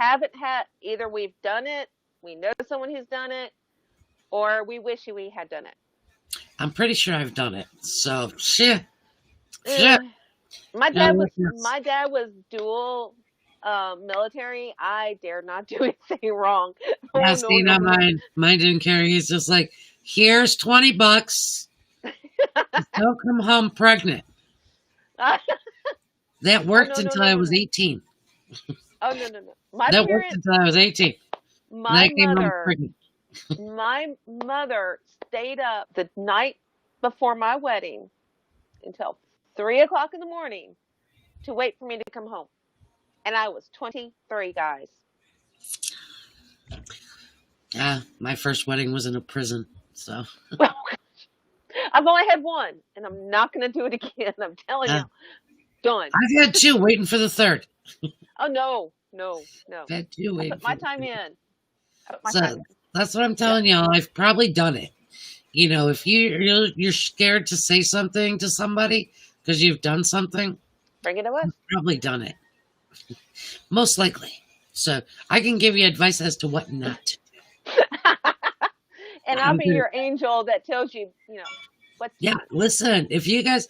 done it, we know someone who's done it, or we wish we had done it. I'm pretty sure I've done it. So, shit. My dad was dual military. I dare not do anything wrong. Mine didn't care. He's just like, here's $20. Don't come home pregnant. That Oh worked no no until no I no was no. 18. Oh no no no. My That worked parents, until I was 18. And my I came home mother, pregnant. my mother stayed up the night before my wedding until 3 o'clock in the morning to wait for me to come home, and I was 23, guys. My first wedding was in a prison. So, I've only had one, and I'm not going to do it again. I'm telling you, uh, done. I've had two waiting for the third. Oh no, no, no. I've had two I waiting put for my the time third. in. I put my So time in. that's what I'm Yep. telling y'all. I've probably done it. You know, if you're scared to say something to somebody because you've done something, Bring it to us. you've probably done it. Most likely. So I can give you advice as to what not to do. And I'll I'm be good. your angel that tells you, what to Yeah, do. listen, if you guys,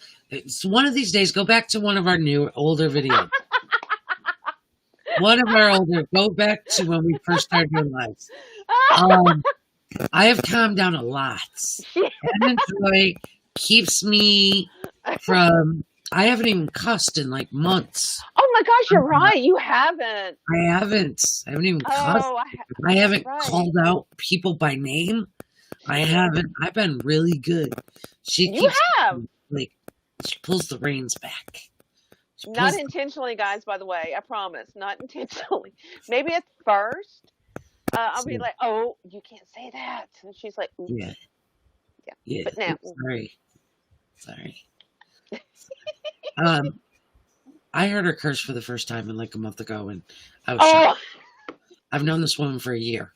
one of these days, go back to one of our older videos. Go back to when we first started doing lives. I have calmed down a lot. And Joy keeps me from, I haven't even cussed in like months. Oh my gosh, you're right. You haven't. I haven't even cussed. Oh, I haven't right. called out people by name. I haven't. I've been really good. She You keeps have. like she pulls the reins back. She Not pulls intentionally, guys, by the way. I promise. Not intentionally. Maybe at first, I'll be like, oh, you can't say that. And she's like, oops. Yeah. Yeah. Yeah. But now. Sorry. I heard her curse for the first time in like a month ago, and I was shocked. I've known this woman for a year.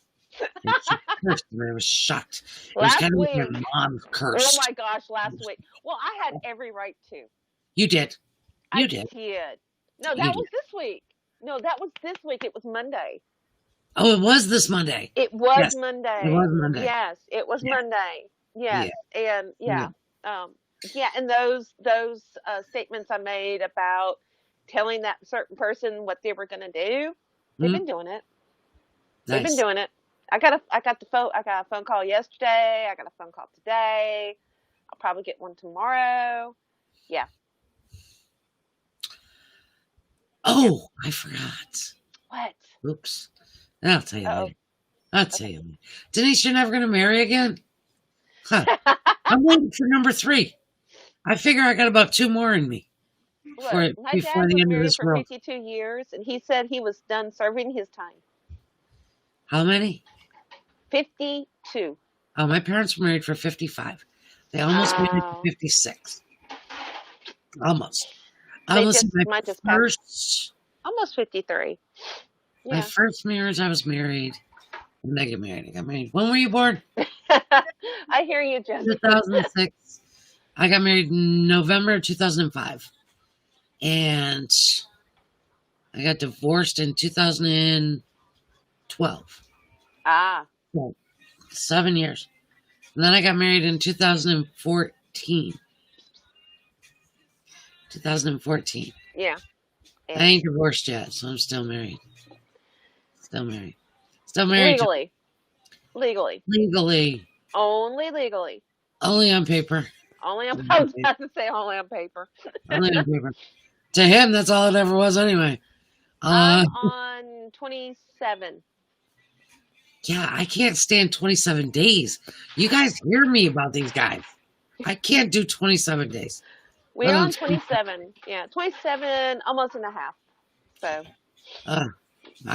And she cursed, and I was shocked. It was kind of like my mom cursed. Oh my gosh, last week. Well, I had every right to. You did. I did. No, that was this week. No, that was this week. It was Monday. Oh, it was this Monday. It was Monday. It was Monday. Yes, it was Monday. Yes, and and those statements I made about telling that certain person what they were going to do, they've been doing it. They've been doing it. I got a phone call yesterday. I got a phone call today. I'll probably get one tomorrow. Yeah. Oh, I forgot. What? Oops. I'll tell you later. I'll tell you later. Denise, you're never going to marry again? Huh. I'm waiting for number 3. I figure I got about 2 more in me. My dad before the was end of married this for world. 52 years, and he said he was done serving his time. How many? 52. Oh, my parents were married for 55. They almost made it to 56. Almost. Almost almost 53. Yeah. My first marriage, I was married. When did I get married? I got married. When were you born? I hear you, Jessica. 2006. I got married in November 2005. And I got divorced in 2012. So 7 years. And then I got married in 2014. 2014. Yeah. I ain't divorced yet, so I'm still married. Still married. Legally. Only legally. Only on paper. I was about to say only on paper. Only on paper. To him, that's all it ever was anyway. I'm on 27. Yeah, I can't stand 27 days. You guys hear me about these guys. I can't do 27 days. We're on 27. Yeah, 27, almost and a half. So. I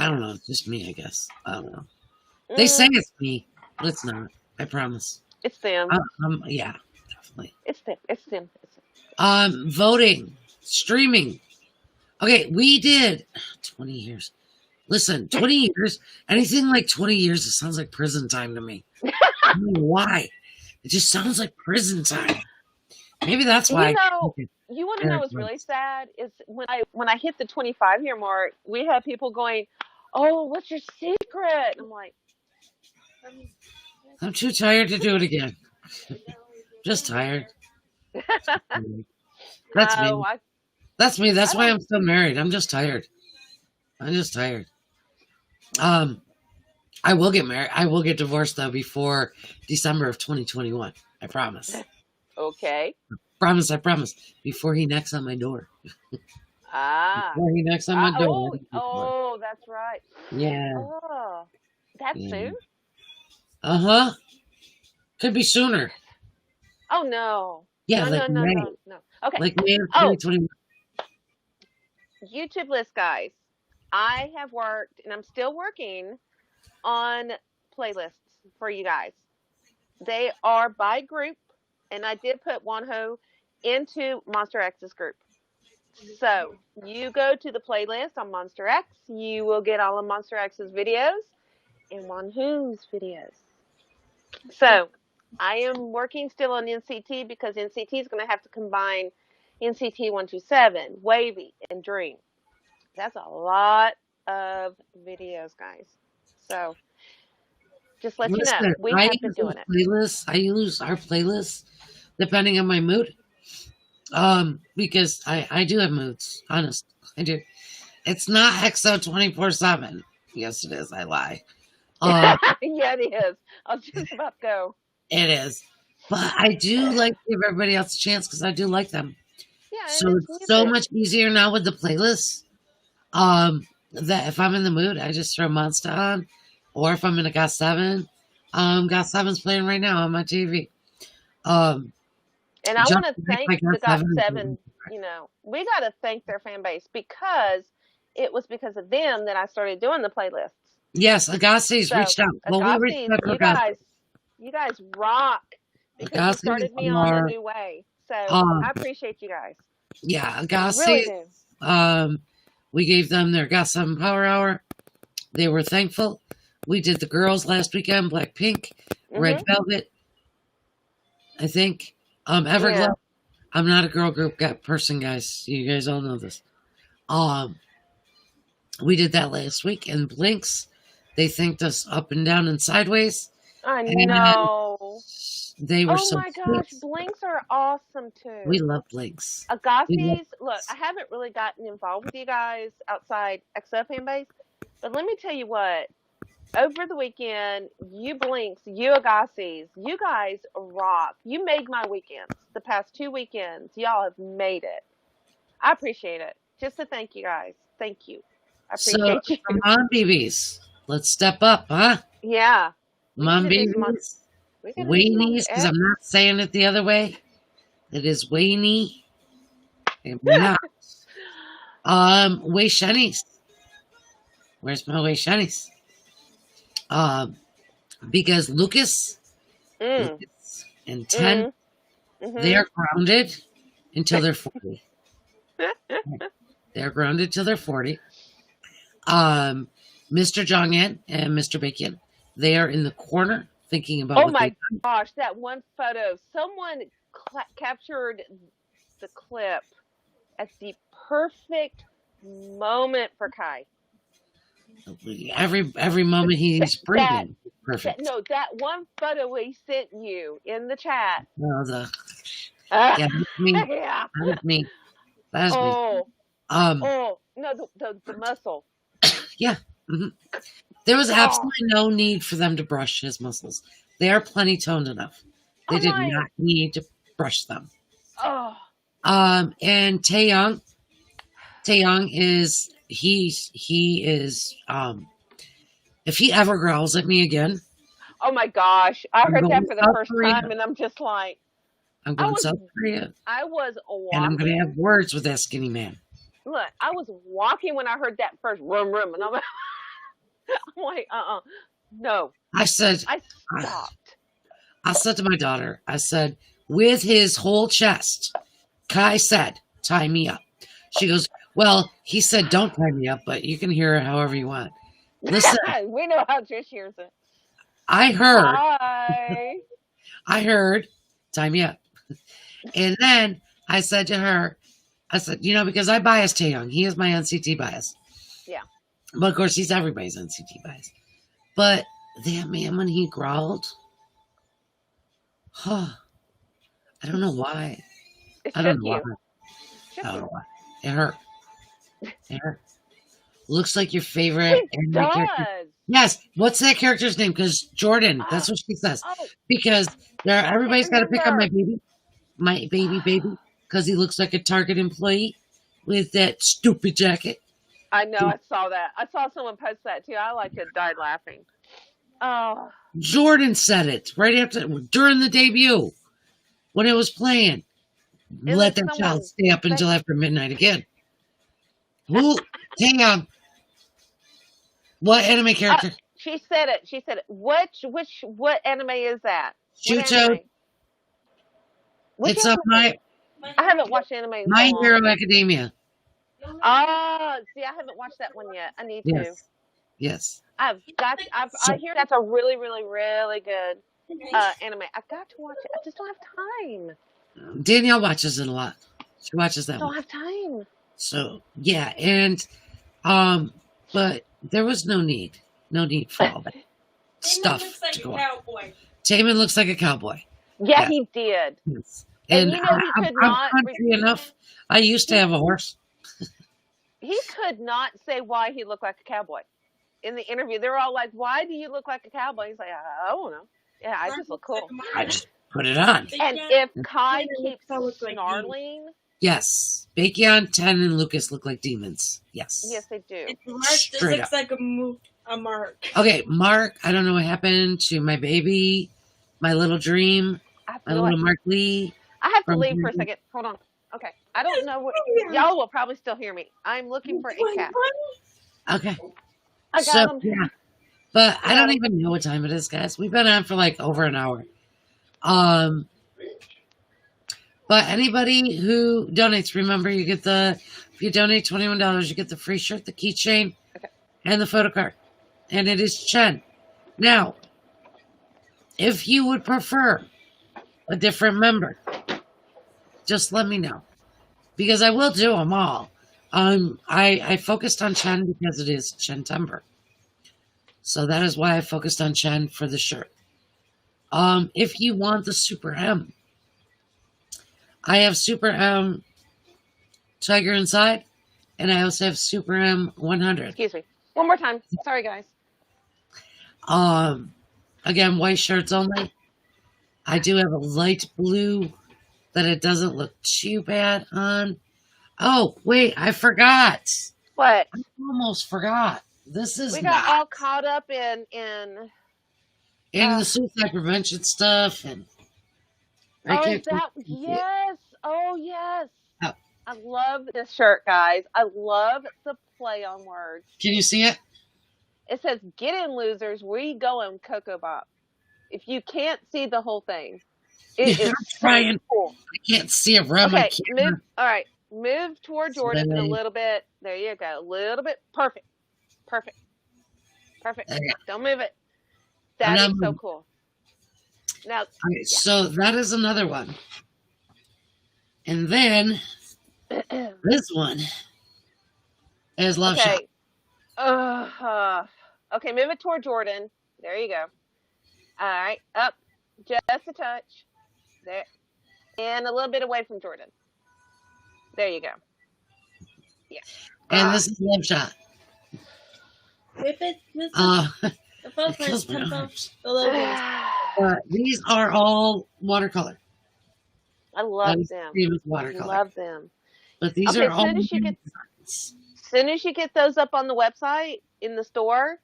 don't know. It's just me, I guess. I don't know. They say it's me, but it's not. I promise. It's them. Yeah, definitely. It's them. Voting, streaming. Okay, we did 20 years. Listen, 20 years, anything like 20 years, it sounds like prison time to me. I don't know why. It just sounds like prison time. Maybe that's why. You want to know what's really sad is when I hit the 25-year mark, we had people going, "Oh, what's your secret?" And I'm like, I'm too tired to do it again. Just tired. That's me. That's me. That's why I'm still married. I'm just tired. I will get married. I will get divorced though before December of 2021. I promise. Okay. I promise. Before he knocks on my door. Ah. Before he knocks on my door. Oh, that's right. Yeah. Oh, that's Yeah. soon? Uh-huh. Could be sooner. Oh, no. Yeah, No, like no, no, May. no, no. Okay. Like May of Oh, 2021. YouTube list, guys. I have worked, and I'm still working on playlists for you guys. They are by group, and I did put Wanho into Monster X's group. So you go to the playlist on Monster X, you will get all of Monster X's videos and Wanho's videos. So I am working still on NCT because NCT is going to have to combine NCT 127, Wavy, and Dream. That's a lot of videos, guys. So just let you know, we have been doing it. I use our playlists depending on my mood. Because I do have moods, honest. I do. It's not EXO 24/7. Yes, it is. I lie. Yeah, it is. I was just about to go. It is. But I do like to give everybody else a chance because I do like them. Yeah, so it's so much easier now with the playlists. That if I'm in the mood, I just throw Monster on. Or if I'm in a GOT7, GOT7's playing right now on my TV. And I want to thank the GOT7, you know, we got to thank their fan base because it was because of them that I started doing the playlists. Yes, Agassi's reached out. Well, we reached out you guys rock because you started me on a new way. So I appreciate you guys. Yeah, Agassi. Really do. We gave them their GOT7 Power Hour. They were thankful. We did the girls last weekend, Blackpink, Red Velvet, I think. Everglow. Yeah. I'm not a girl group person, guys. You guys all know this. We did that last week, and Blinks, they thanked us up and down and sideways. I know. They were so Oh my gosh, Blinks are awesome too. We love Blinks. Agassi's, look, I haven't really gotten involved with you guys outside EXO fan base, but let me tell you what. Over the weekend, you Blinks, you Agassi's, you guys rock. You made my weekends. The past 2 weekends, y'all have made it. I appreciate it. Just to thank you guys. Thank you. I appreciate you. Come on, babies. Let's step up, huh? Yeah. Come on, babies. Weinies, because I'm not saying it the other way. It is Weini. Not. Wei Shenies. Where's my Wei Shenies? Because Lucas and 10, they are grounded until they're 40. They're grounded till they're 40. Mr. Jonghyun and Mr. Baekhyun, they are in the corner thinking about. Oh my gosh, that one photo! Someone captured the clip at the perfect moment for Kai. Every moment he's breathing. Perfect. That one photo we sent you in the chat. No, yeah, that's me. Yeah. That's me. That's me. No, the muscle. Yeah. Mm-hmm. There was absolutely no need for them to brush his muscles. They are plenty toned enough. They did not need to brush them. Oh. And Taeyong is he is if he ever growls at me again. Oh my gosh. I heard that for the first time and I'm just like I'm going to South Korea. I was walking. And I'm going to have words with that skinny man. Look, I was walking when I heard that first rum and I'm like, no. I stopped. I said to my daughter, I said, with his whole chest, Kai said, tie me up. She goes, well, he said, don't tie me up, but you can hear it however you want. Listen. We know how Trish hears it. I heard. Hi. I heard, tie me up. And then I said to her, I said, because I bias Taeyong. He is my NCT bias. Yeah. But of course, he's everybody's NCT bias. But that man, when he growled, I don't know why. I don't know why. It hurt. It hurt. Looks like your favorite anime character. Yes. What's that character's name? Because Jordan. That's what she says. Because everybody's got to pick on my baby. My baby. Because he looks like a Target employee. with that stupid jacket. I know. I saw that. I saw someone post that too. I like it. Died laughing. Oh. Jordan said it right after, during the debut, when it was playing. Let that child stay up until after midnight again. Who? Hang on. What anime character? She said it. She said it. What anime is that? Shuto. It's on my. I haven't watched anime. My Hero Academia. See, I haven't watched that one yet. I need to. Yes. I hear that's a really, really, really good anime. I've got to watch it. I just don't have time. Danielle watches it a lot. She watches that. I don't have time. So yeah, and but there was no need for all that stuff to go on. Taman looks like a cowboy. Yeah, he did. Yes. And you know, he could not. Country enough. I used to have a horse. He could not say why he looked like a cowboy. In the interview, they were all like, "Why do you look like a cowboy?" He's like, "I don't know. Yeah, I just look cool. I just put it on." And if Kai keeps snarling, yes, Baekhyun, Ten, and Lucas look like demons. Yes, they do. Mark just looks like a Mark. Okay, Mark. I don't know what happened to my baby, my little dream, my little Mark Lee. I have to leave for a second. Hold on. Okay, I don't know what y'all will probably still hear me. I'm looking for a cat. Okay. I got him. Yeah. But I don't even know what time it is, guys. We've been on for like over an hour. But anybody who donates, remember if you donate $21, you get the free shirt, the keychain, and the photo card. And it is Chen. Now, if you would prefer a different member, just let me know. Because I will do them all. I focused on Chen because it is Chen-tember. So that is why I focused on Chen for the shirt. If you want the Super M, I have Super M Tiger Inside, and I also have Super M 100. Excuse me. One more time. Sorry, guys. Again, white shirts only. I do have a light blue that it doesn't look too bad on. Oh, wait, I forgot. What? I almost forgot. We got all caught up in the suicide prevention stuff and yes. Oh yes. Oh. I love this shirt, guys. I love the play on words. Can you see it? It says, "Get in, losers. We going Cocoa Bop." If you can't see the whole thing, it is trying. Cool. I can't see it around my camera. All right. Move toward Jordan a little bit. There you go. A little bit. Perfect. Don't move it. That is so cool. Now, so that is another one. And then this one is Love Shot. Okay, move it toward Jordan. There you go. All right, up just a touch. There. And a little bit away from Jordan. There you go. Yeah. And this is Love Shot. These are all watercolor. I love them. Watercolor. I love them. But these are all. As soon as you get those up on the website in the store,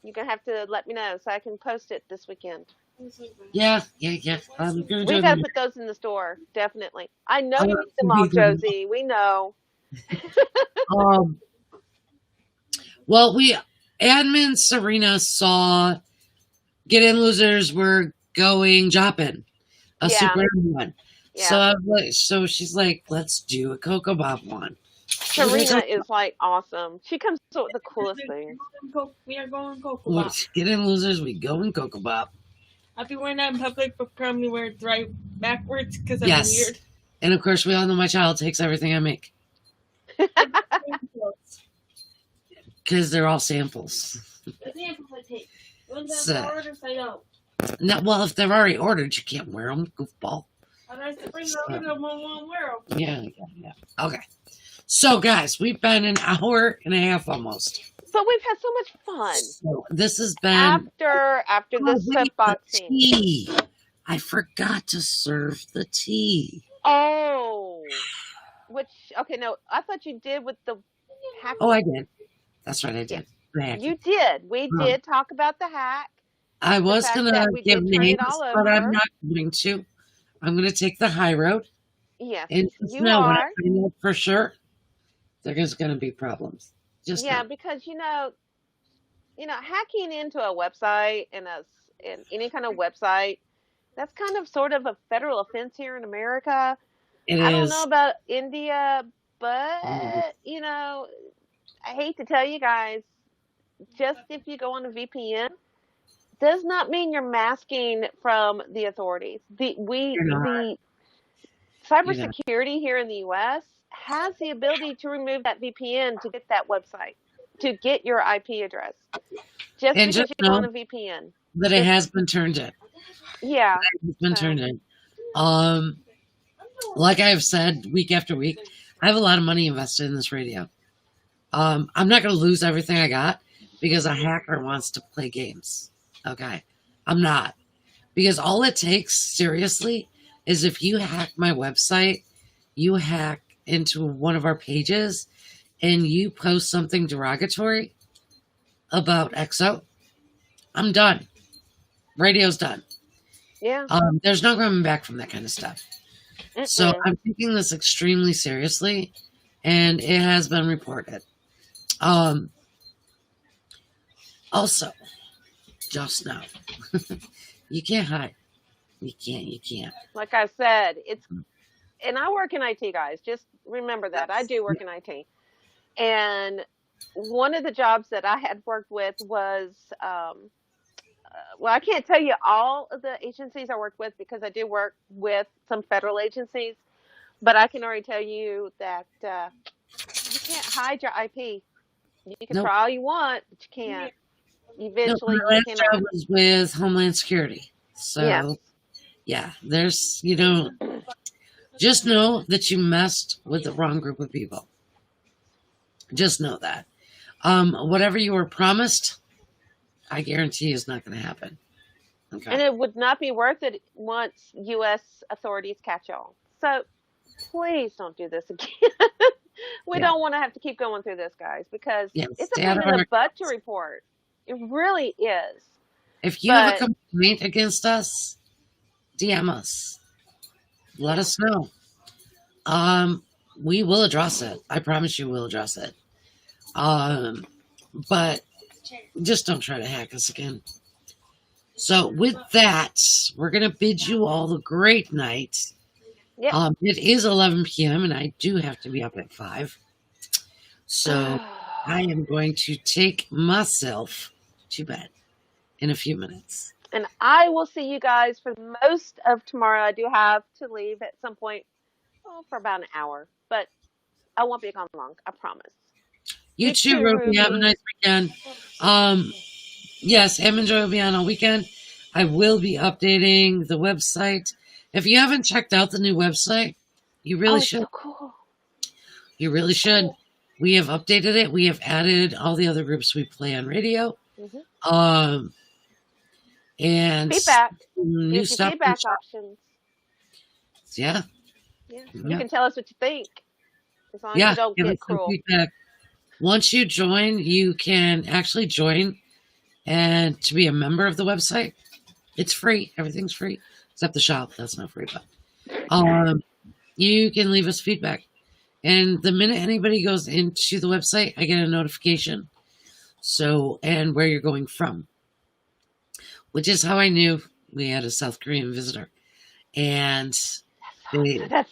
you're gonna have to let me know so I can post it this weekend. Yeah. We gotta put those in the store, definitely. I know you need them all, Josie. We know. Well, admin Serena saw Get In Losers were going Joppin', a Super one. Yeah. So she's like, let's do a Cocoa Bop one. Serena is like awesome. She comes up with the coolest things. We are going Cocoa Bop. Get In Losers, we go in Cocoa Bop. I'll be wearing that in public, but probably wear it right backwards because I'm weird. And of course, we all know my child takes everything I make. Because they're all samples. The samples I take. Ones that are orders, I don't. No, well, if they're already ordered, you can't wear them, goofball. Otherwise, they bring them over, I won't wear them. Yeah. Okay. So, guys, we've been an hour and a half almost. But we've had so much fun. So this has been after this unboxing. Tea. I forgot to serve the tea. Oh. Which, okay, no, I thought you did with the hacking. Oh, I did. That's right, I Yeah, did. The hacking. you did. We Um, did talk about the hack, I the was fact gonna that we give did turn it names, all but I'm over. not going to. I'm gonna take the high road, Yes, and just you know when I are. find out for sure, there's gonna be problems. Just Yeah, know. because hacking into a website and any kind of website, that's kind of sort of a federal offense here in America. It I don't know is. about India, Mhm. but I hate to tell you guys, just if you go on a VPN, does not mean you're masking from the authorities. You're not. The You're not. cybersecurity here in the US has the ability to remove that VPN to get that website, to get your IP address. Just And because just you go on know a VPN. that it Just has been turned in. yeah. It's been So turned in. Um, like I've said week after week, I have a lot of money invested in this radio. I'm not going to lose everything I got because a hacker wants to play games. Okay. I'm not. Because all it takes, seriously, is if you hack my website, you hack into one of our pages, and you post something derogatory about EXO, I'm done. Radio's done. yeah. There's no coming back from that kind of stuff. So Mm-mm. I'm taking this extremely seriously, and it has been reported. Um, Also, just know, you can't hide. You can't. You can't. Like I said, and I work in IT, guys. Just remember that. I do work in IT. And one of the jobs that I had worked with was, well, I can't tell you all of the agencies I worked with because I do work with some federal agencies, but I can already tell you that you can't hide your IP. You can Nope. try all you want, but you can't. Nope. Eventually, My you last cannot. job was with Homeland Security. So, Yes. yeah, there's, just know that you messed with the wrong group of people. Just know that. Whatever you were promised, I guarantee is not going to happen. Okay. And it would not be worth it once U.S. authorities catch y'all. So please don't do this again. We Yeah. don't want to have to keep going through this, guys, because Yeah. it's a Stay out pain of in our. the butt to report. It really is. If you have a But complaint against us, DM us. Let us know. We will address it. I promise you we'll address it. But just don't try to hack us again. So with that, we're gonna bid you all a great night. yep. It is 11 p.m. and I do have to be up at 5. So I am going to take myself to bed in a few minutes. And I will see you guys for most of tomorrow. I do have to leave at some point for about an hour, but I won't be gone long. I promise. You too, Ruby. Have a nice weekend. Yes, have enjoyable on a weekend. I will be updating the website. If you haven't checked out the new website, you really should. So cool. You really should. We have updated it. We have added all the other groups we play on radio. Mm-hmm. And Feedback. new Use stuff. feedback options. Yeah. Yeah. Yeah. You can tell us what you think. As long as Yeah. you don't Give us get some cruel. feedback. Once you join, you can actually join and to be a member of the website. It's free. Everything's free except the shop. That's not free, but you can leave us feedback. And the minute anybody goes into the website, I get a notification. So, and where you're going from, which is how I knew we had a South Korean visitor. And That's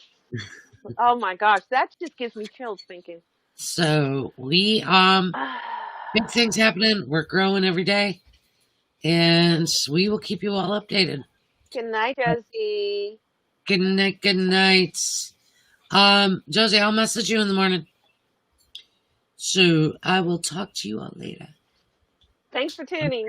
oh my gosh, that just gives me chills thinking. So we big things happening. We're growing every day, and we will keep you all updated. Good night, Josie. Good night. Good night. Josie, I'll message you in the morning. So I will talk to you all later. Thanks for tuning.